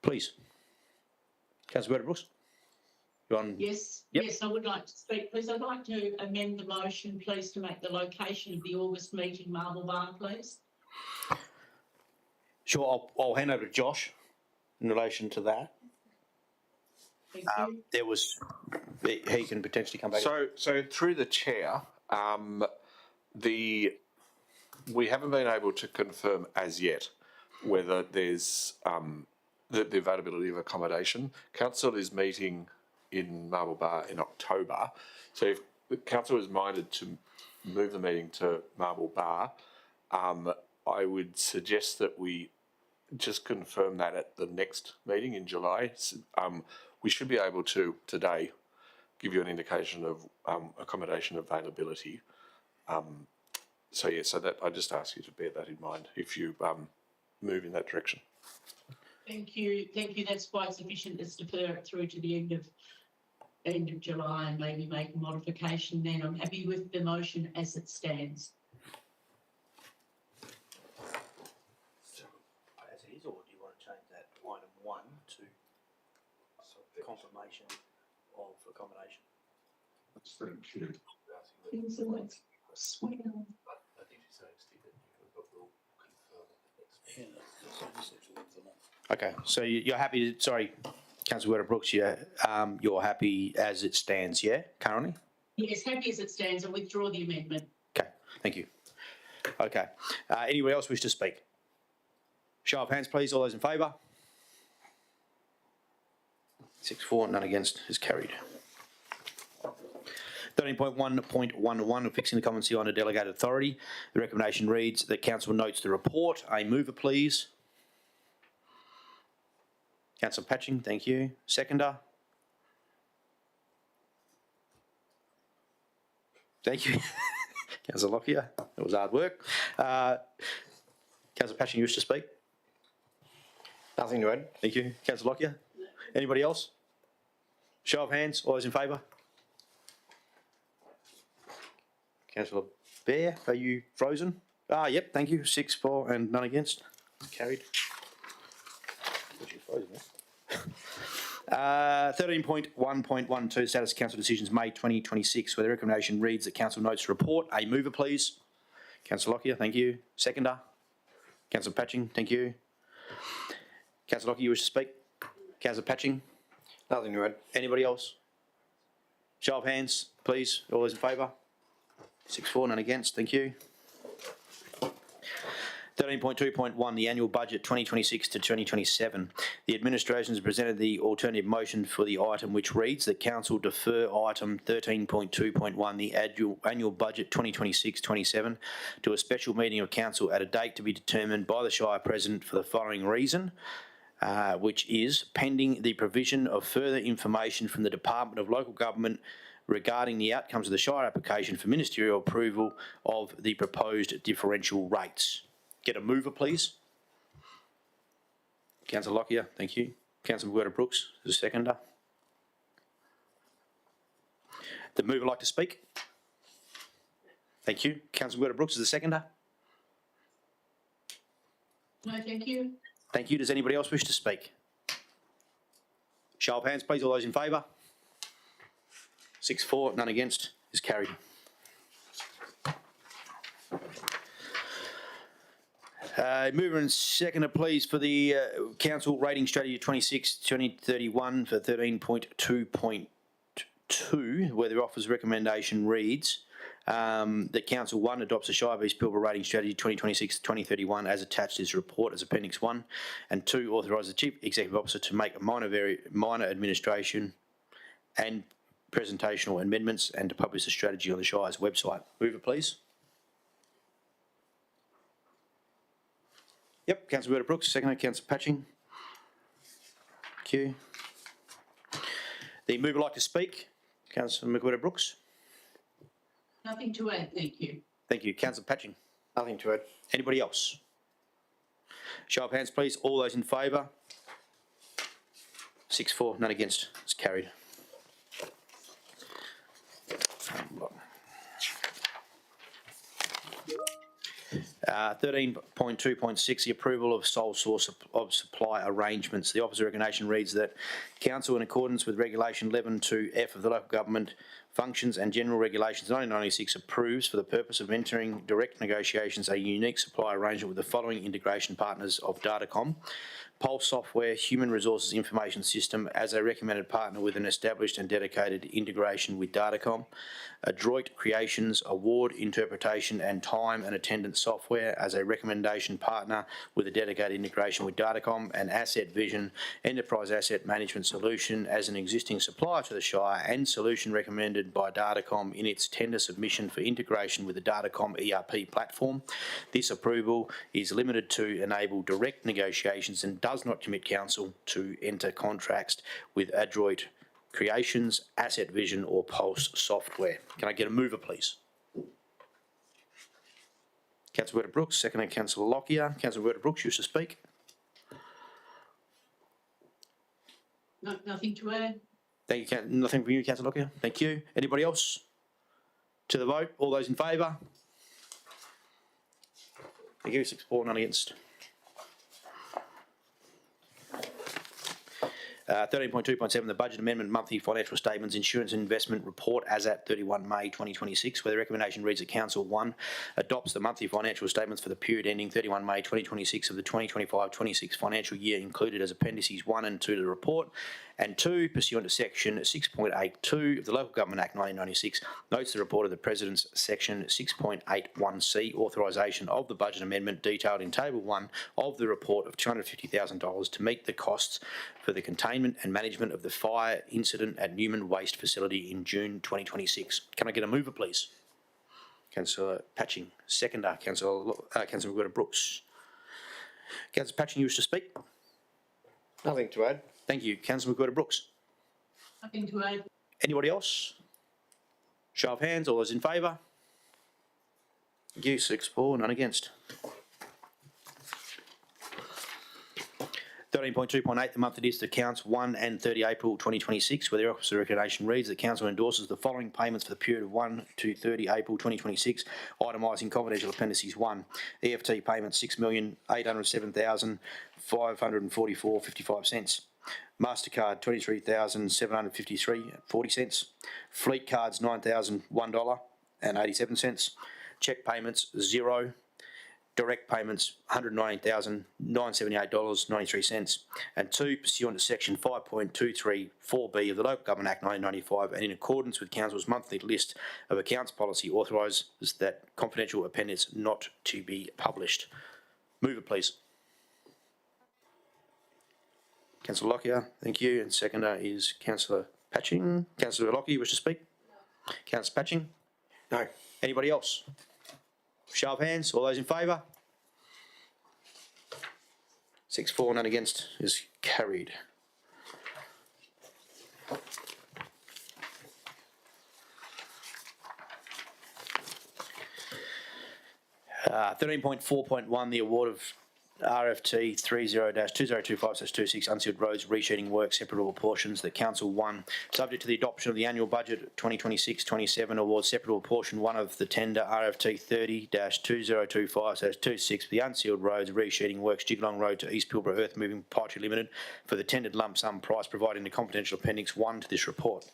Speaker 1: Please. Councillor Brooks. You're on.
Speaker 4: Yes,
Speaker 1: Yep.
Speaker 4: yes, I would like to speak, please. I'd like to amend the motion, please, to make the location of the August meeting Marble Bar, please.
Speaker 1: Sure, I'll hand over to Josh in relation to that.
Speaker 4: Thank you.
Speaker 1: There was, he can potentially come back.
Speaker 9: So through the chair, we haven't been able to confirm as yet whether there's the availability of accommodation. Council is meeting in Marble Bar in October, so if the council is minded to move the meeting to Marble Bar, I would suggest that we just confirm that at the next meeting in July. We should be able to today give you an indication of accommodation availability. So that I just ask you to bear that in mind if you move in that direction.
Speaker 4: Thank you. That's quite sufficient. Let's defer it through to the end of July and maybe make a modification then. I'm happy with the motion as it stands.
Speaker 1: As it is, or do you want to change that item 1 to confirmation of accommodation?
Speaker 5: Thank you.
Speaker 4: Things are like swell.
Speaker 10: I think she's saying, Stephen, we'll confirm it the next meeting.
Speaker 1: Okay, so you're happy to, sorry, Councillor Brooks, you're happy as it stands, yeah, currently?
Speaker 4: Yes, happy as it stands. I withdraw the amendment.
Speaker 1: Okay, thank you. Okay, anyone else wish to speak? Show of hands, please. All those in favour? 6-4, none against, is carried. 13.1.11, fixing the competency on a delegated authority. The recommendation reads that council notes the report. A mover, please. Councillor Patching, thank you. Seconder. Thank you. Councillor Lockyer, that was hard work. Councillor Patching, you wish to speak?
Speaker 6: Nothing to add.
Speaker 1: Thank you. Councillor Lockyer. Anybody else? Show of hands. All those in favour? Councillor Bear, are you frozen? Yep, thank you. 6-4 and none against. Carried. 13.1.12, status of council decisions May 2026, where the recommendation reads that council notes report. A mover, please. Councillor Lockyer, thank you. Seconder. Councillor Patching, thank you. Councillor Lockyer, you wish to speak? Councillor Patching.
Speaker 6: Nothing to add.
Speaker 1: Anybody else? Show of hands, please. All those in favour? 6-4, none against. Thank you. 13.2.1, the annual budget 2026 to 2027. The administration has presented the alternative motion for the item which reads that council defer item 13.2.1, the annual budget 2026-27, to a special meeting of council at a date to be determined by the Shire President for the following reason, which is pending the provision of further information from the Department of Local Government regarding the outcomes of the Shire application for ministerial approval of the proposed differential rates. Get a mover, please. Councillor Lockyer, thank you. Councillor Brooks, the seconder. The mover like to speak? Thank you. Councillor Brooks is the seconder.
Speaker 4: No, thank you.
Speaker 1: Thank you. Does anybody else wish to speak? Show of hands, please. All those in favour? 6-4, none against, is carried. Mover and seconder, please, for the council rating strategy 26-2031 for 13.2.2, where the office recommendation reads that Council 1 adopts the Shire of East Pilbara Rating Strategy 2026-2031 as attached to this report as Appendix 1, and 2, authorise the Chief Executive Officer to make minor administration and presentational amendments and to publish the strategy on the Shire's website. Move it, please. Yep, Councillor Brooks, second, Councillor Patching. Thank you. The mover like to speak, Councillor McWhirter-Brooks.
Speaker 4: Nothing to add, thank you.
Speaker 1: Thank you. Councillor Patching.
Speaker 6: Nothing to add.
Speaker 1: Anybody else? Show of hands, please. All those in favour? 6-4, none against. It's carried. 13.2.6, the approval of sole source of supply arrangements. The opposite recommendation reads that Council, in accordance with Regulation 11.2F of the Local Government Functions and General Regulations 1996, approves, for the purpose of entering direct negotiations, a unique supply arrangement with the following integration partners of Datacom: Pulse Software Human Resources Information System as a recommended partner with an established and dedicated integration with Datacom; Adroit Creations Award Interpretation and Time and Attendance Software as a recommendation partner with a dedicated integration with Datacom; and Asset Vision Enterprise Asset Management Solution as an existing supplier to the Shire and solution recommended by Datacom in its tender submission for integration with the Datacom ERP platform. This approval is limited to enable direct negotiations and does not commit Council to enter contracts with Adroit Creations, Asset Vision or Pulse Software. Can I get a mover, please? Councillor Whittaker-Brooks, second, Councillor Lockyer. Councillor Whittaker-Brooks, you wish to speak?
Speaker 4: No, nothing to add.
Speaker 1: Thank you. Nothing from you, Councillor Lockyer. Thank you. Anybody else? To the vote. All those in favour? Thank you. 6-4, none against. 13.2.7, the Budget Amendment Monthly Financial Statements Insurance and Investment Report as at 31 May 2026, where the recommendation reads that Council 1 adopts the monthly financial statements for the period ending 31 May 2026 of the 2025-26 financial year included as Appendices 1 and 2 to the report, and 2, pursuant to Section 6.82 of the Local Government Act 1996, notes the report of the President's Section 6.81C, authorisation of the budget amendment detailed in Table 1 of the report of $250,000 to meet the costs for the containment and management of the fire incident at Newman Waste Facility in June 2026. Can I get a mover, please? Councillor Patching. Seconder, Councillor Whittaker-Brooks. Councillor Patching, you wish to speak?
Speaker 6: Nothing to add.
Speaker 1: Thank you. Councillor Whittaker-Brooks.
Speaker 4: Nothing to add.
Speaker 1: Anybody else? Show of hands. All those in favour? Thank you. 6-4, none against. 13.2.8, the monthly list of accounts 1 and 30 April 2026, where the opposite recommendation reads that Council endorses the following payments for the period of 1 to 30 April 2026, itemising confidential appendices 1. EFT payment $6,807,544.55. MasterCard $23,753.40. Fleet cards $9,001.87. Cheque payments 0. Direct payments $119,978.93. And 2, pursuant to Section 5.234B of the Local Government Act 1995 and in accordance with Council's monthly list of accounts policy, authorises that confidential appendix not to be published. Move it, please. Councillor Lockyer, thank you. And seconder is Councillor Patching. Councillor Lockyer, you wish to speak? Councillor Patching?
Speaker 6: No.
Speaker 1: Anybody else? Show of hands. All those in favour? 6-4, none against is carried. Uh, 13.4.1, the award of RFT 30-2025/26 unsealed roads resheeting work separable portions that Council 1, subject to the adoption of the annual budget 2026-27, awards separable portion 1 of the tender RFT 30-2025/26 for the unsealed roads resheeting works Jigalong Road to East Pilbara Earth Moving Proprietary Limited for the tendered lump sum price providing the confidential appendix 1 to this report.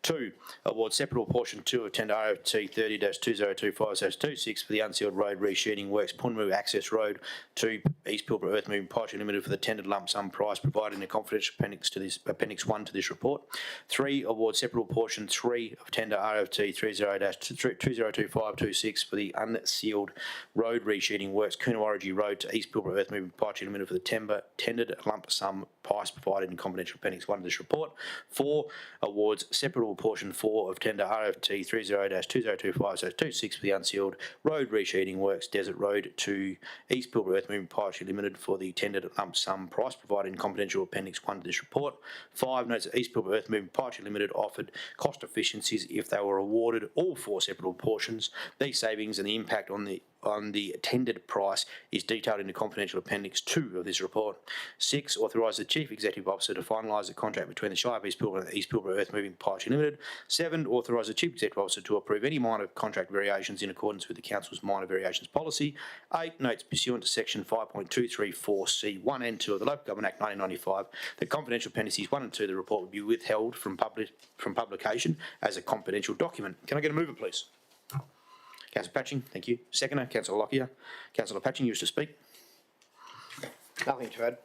Speaker 1: 2, award separable portion 2 of tender RFT 30-2025/26 for the unsealed road resheeting works Punmu Access Road to East Pilbara Earth Moving Pipestry Limited for the tendered lump sum price provided in the confidential appendix to this Appendix 1 to this report. 3, award separable portion 3 of tender RFT 30-202526 for the unsealed road resheeting works Coonawarra Road to East Pilbara Earth Moving Pipestry Limited for the tendered lump sum price provided in confidential Appendix 1 to this report. 4, awards separable portion 4 of tender RFT 30-202526 for the unsealed road resheeting works Desert Road to East Pilbara Earth Moving Pipestry Limited for the tendered lump sum price provided in confidential Appendix 1 to this report. 5, notes that East Pilbara Earth Moving Pipestry Limited offered cost efficiencies if they were awarded all 4 separable portions. These savings and the impact on the tendered price is detailed in the confidential Appendix 2 of this report. 6, authorise the Chief Executive Officer to finalise the contract between the Shire of East Pilbara and the East Pilbara Earth Moving Pipestry Limited. 7, authorise the Chief Executive Officer to approve any minor contract variations in accordance with the Council's minor variations policy. 8, notes pursuant to section 5.234C1 and 2 of the Local Government Act 1995, the confidential appendices 1 and 2 of the report will be withheld from publication as a confidential document. Can I get a mover, please? Councillor Patching, thank you. Seconder, Councillor Lockyer. Councillor Patching, you wish to speak?
Speaker 6: Nothing to add.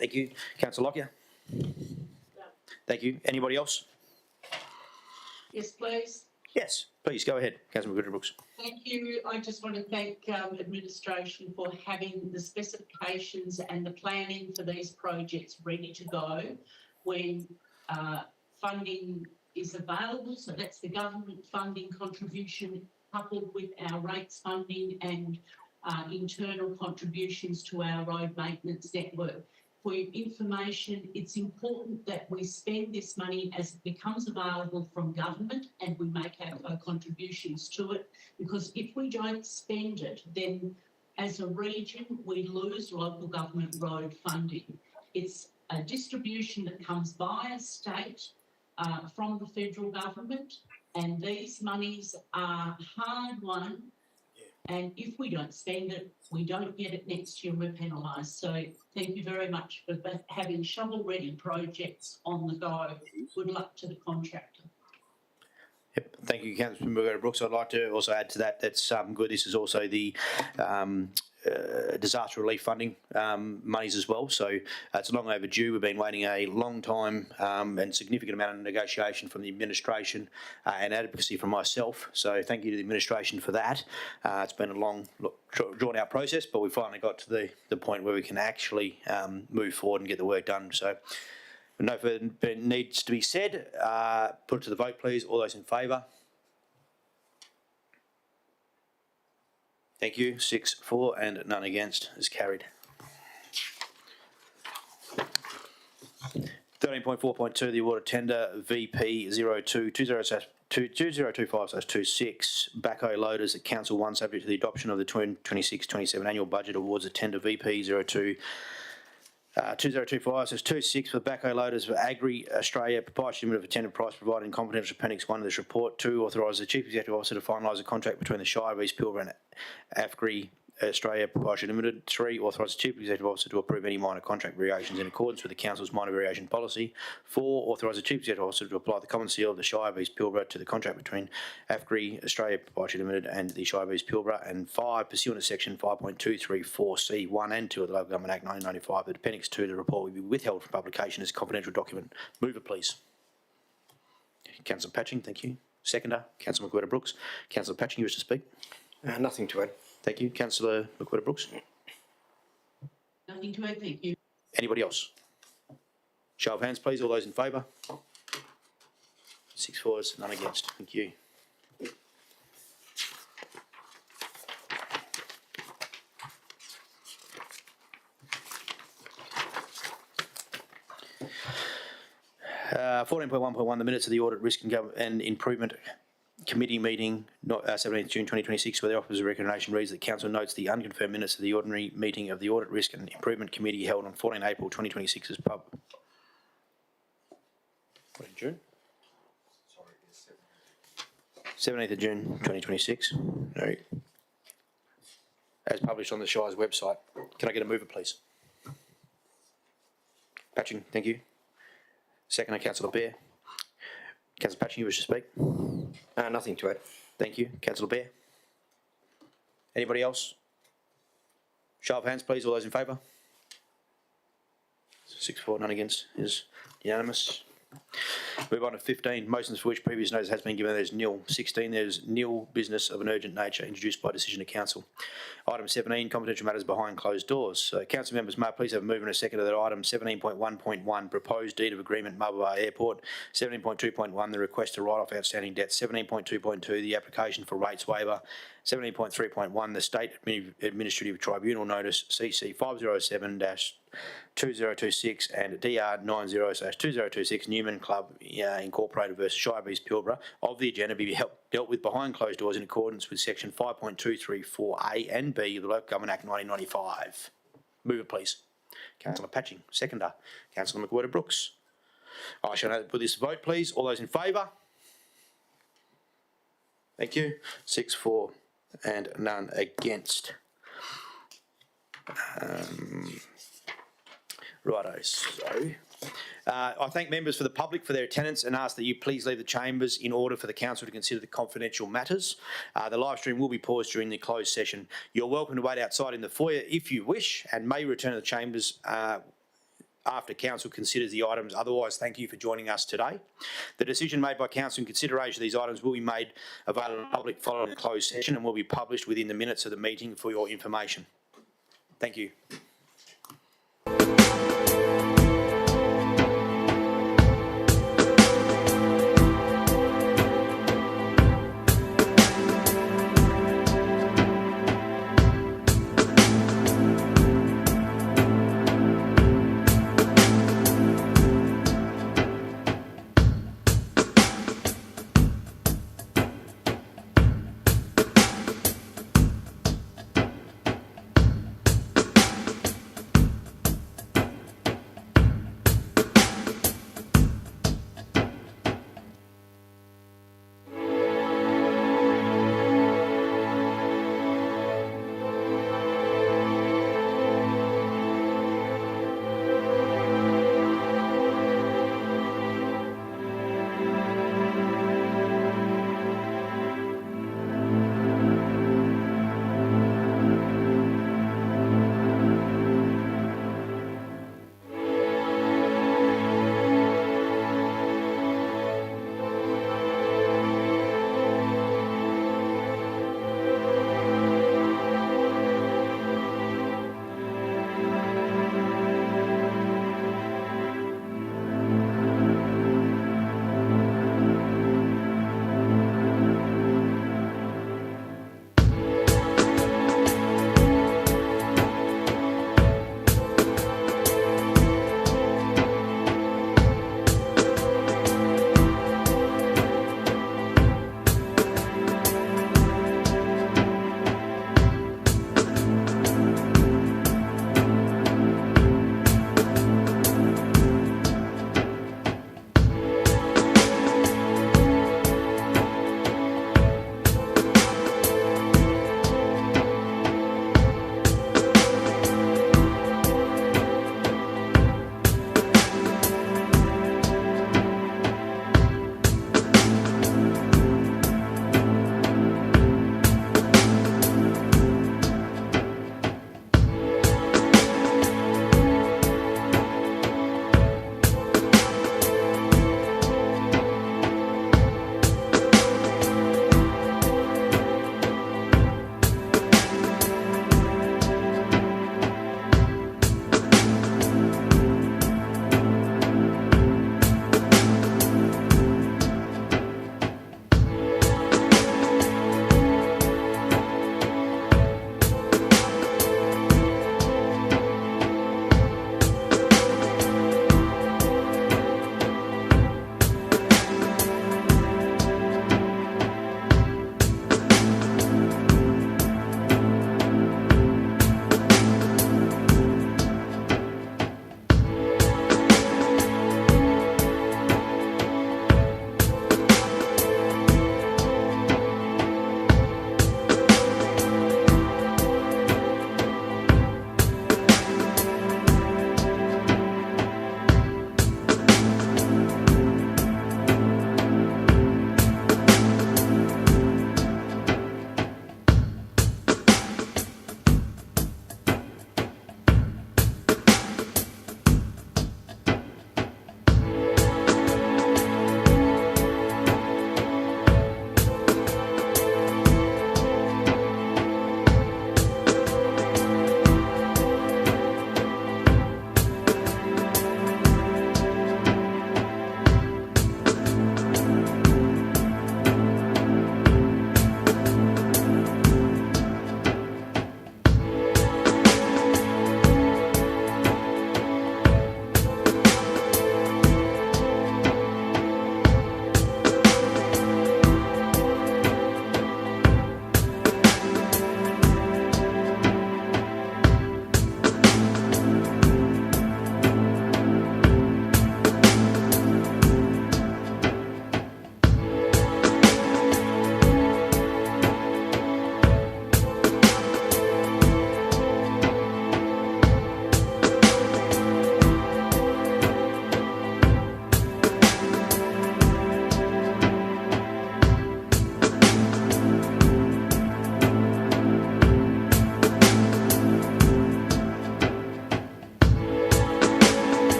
Speaker 1: Thank you. Councillor Lockyer. Thank you. Anybody else?
Speaker 4: Yes, please.
Speaker 1: Yes, please go ahead. Councillor McGoodry-Brooks.
Speaker 4: Thank you. I just want to thank administration for having the specifications and the planning for these projects ready to go when funding is available. So that's the government funding contribution coupled with our rates funding and internal contributions to our road maintenance network. For your information, it's important that we spend this money as it becomes available from government and we make our contributions to it, because if we don't spend it, then as a region, we lose local government road funding. It's a distribution that comes via state from the federal government, and these monies are hard won. And if we don't spend it, we don't get it next year, we're penalised. So thank you very much for having shovel-ready projects on the go. Good luck to the contractor.
Speaker 1: Yep. Thank you, Councillor McGoodry-Brooks. I'd like to also add to that, that's good. This is also the disaster relief funding monies as well. So it's long overdue. We've been waiting a long time and significant amount of negotiation from the administration and advocacy from myself. So thank you to the administration for that. It's been a long, drawn out process, but we finally got to the point where we can actually move forward and get the work done. So no further needs to be said. Put it to the vote, please. All those in favour? Thank you. 6 for and none against is carried. 13.4.2, the award of tender VP 022025/26 backhoe loaders at Council 1, subject to the adoption of the 2026-27 annual budget, awards a tender VP 2025/26 for backhoe loaders for Agri Australia Proprietary Limited for tender price provided in confidential Appendix 1 of this report. 2, authorise the Chief Executive Officer to finalise a contract between the Shire of East Pilbara and Agri Australia Proprietary Limited. 3, authorise the Chief Executive Officer to approve any minor contract variations in accordance with the Council's minor variation policy. 4, authorise the Chief Executive Officer to apply the common seal of the Shire of East Pilbara to the contract between Agri Australia Proprietary Limited and the Shire of East Pilbara. And 5, pursuant to section 5.234C1 and 2 of the Local Government Act 1995, the Appendix 2 of the report will be withheld from publication as a confidential document. Move it, please. Councillor Patching, thank you. Seconder, Councillor McGoodry-Brooks. Councillor Patching, you wish to speak?
Speaker 6: Nothing to add.
Speaker 1: Thank you. Councillor McGoodry-Brooks.
Speaker 4: Nothing to add, thank you.
Speaker 1: Anybody else? Show of hands, please. All those in favour? 6 for, none against. Thank you. Uh, 14.1.1, the minutes of the Audit, Risk and Improvement Committee meeting, 17th June 2026, where the Office of Recommendation reads that Council notes the unconfirmed minutes of the ordinary meeting of the Audit, Risk and Improvement Committee held on 14 April 2026 as pub. What, in June? 17th of June 2026. No. As published on the Shire's website. Can I get a mover, please? Patching, thank you. Seconder, Councillor Bear. Councillor Patching, you wish to speak?
Speaker 6: Nothing to add.
Speaker 1: Thank you. Councillor Bear. Anybody else? Show of hands, please. All those in favour? 6-4, none against. Is unanimous. Move on to 15. Motions for which previous notice has been given. There's nil. 16. There's nil business of an urgent nature introduced by decision of council. Item 17. Confidential matters behind closed doors. Council members, may I please have a move and a second to that item. 17.1.1. Proposed deed of agreement Marble Bar Airport. 17.2.1. The request to write off outstanding debt. 17.2.2. The application for rates waiver. 17.3.1. The State Administrative Tribunal Notice CC 507-2026 and DR 90/2026 Newman Club Incorporated versus Shire of East Pilbara of the agenda be dealt with behind closed doors in accordance with section 5.234A and B of the Local Government Act 1995. Move it, please. Councillor Patching. Seconder. Councillor McWhirter-Brooks. I shall now put this to vote, please. All those in favour? Thank you. 6-4 and none against. Righto, so I thank members for the public for their attendance and ask that you please leave the chambers in order for the council to consider the confidential matters. The live stream will be paused during the closed session. You're welcome to wait outside in the foyer if you wish and may return to the chambers after council considers the items. Otherwise, thank you for joining us today. The decision made by council in consideration of these items will be made available to the public following the closed session and will be published within the minutes of the meeting for your information. Thank you.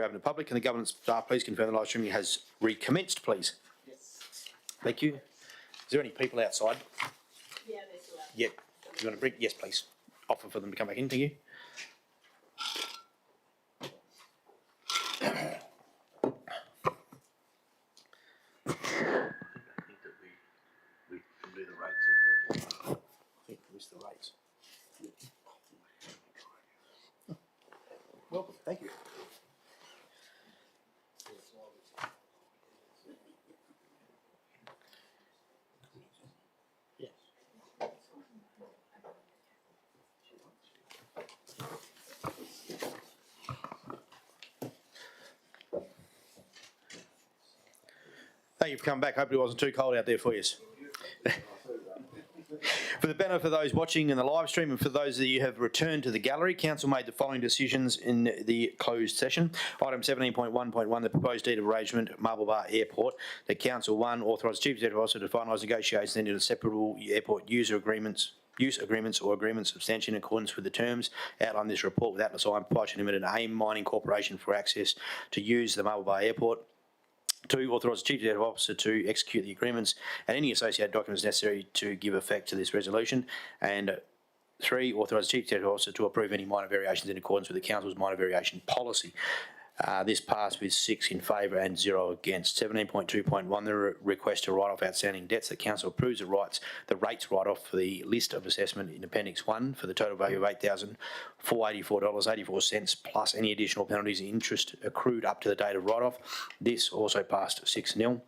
Speaker 1: open to public. Can the government staff please confirm the live streaming has recommenced, please?
Speaker 4: Yes.
Speaker 1: Thank you. Is there any people outside?
Speaker 4: Yeah, they're still out.
Speaker 1: Yep. Do you want to bring? Yes, please. Offer for them to come back in. Thank you.
Speaker 10: I think that we can do the rates in there.
Speaker 1: I think we missed the rates. Welcome. Thank you. Yes. Thank you for coming back. Hopefully it wasn't too cold out there for you. For the benefit of those watching in the live stream and for those of you who have returned to the gallery, Council made the following decisions in the closed session. Item 17.1.1, the proposed deed of arrangement at Marble Bar Airport. The Council, 1, authorise Chief Executive Officer to finalise negotiations into the separable airport use agreements or agreements substantially in accordance with the terms outlined in this report with Atlas Iron Proprietary Limited and AIM Mining Corporation for access to use the Marble Bar Airport. 2, authorise the Chief Executive Officer to execute the agreements and any associated documents necessary to give effect to this resolution. And 3, authorise the Chief Executive Officer to approve any minor variations in accordance with the Council's minor variation policy. This passed with 6 in favour and 0 against. 17.2.1, the request to write off outstanding debts. The Council approves the rates write-off for the list of assessment in Appendix 1 for the total value of $8,484.84 plus any additional penalties and interest accrued up to the date of write-off. This also passed 6-0.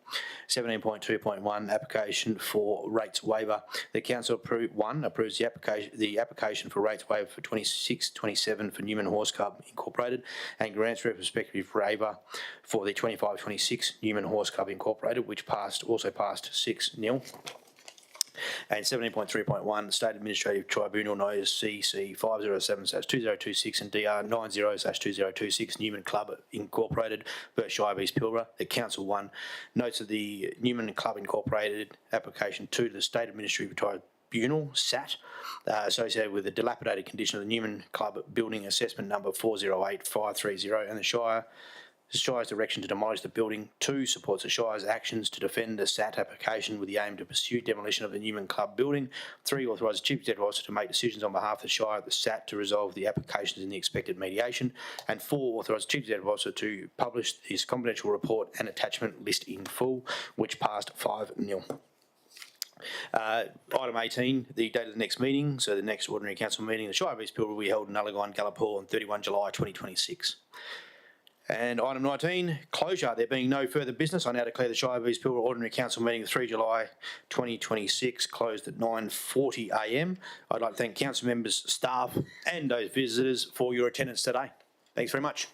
Speaker 1: 17.2.1, application for rates waiver. The Council approves the application for rates waiver for 26-27 for Newman Horse Club Incorporated and grants retrospective waiver for the 25-26 Newman Horse Club Incorporated, which also passed 6-0. And 17.3.1, State Administrative Tribunal Notice CC 507/2026 and DR 90/2026 Newman Club Incorporated versus Shire v Pilbara. The Council, 1, notes that the Newman Club Incorporated application 2 to the State Administrative Tribunal, SAT, associated with the dilapidated condition of the Newman Club building assessment number 408530 and the Shire's direction to demolish the building. 2, supports the Shire's actions to defend the SAT application with the aim to pursue demolition of the Newman Club building. 3, authorises the Chief Executive Officer to make decisions on behalf of the Shire at the SAT to resolve the applications in the expected mediation. And 4, authorises the Chief Executive Officer to publish his confidential report and attachment list in full, which passed 5-0. Item 18, the date of the next meeting. So the next ordinary council meeting, the Shire of East Pilbara, will be held in Nullagine, Gallipore on 31 July 2026. And item 19, closure. There being no further business, I now declare the Shire of East Pilbara Ordinary Council meeting 3 July 2026 closed at 9:40 a.m. I'd like to thank council members, staff and those visitors for your attendance today. Thanks very much.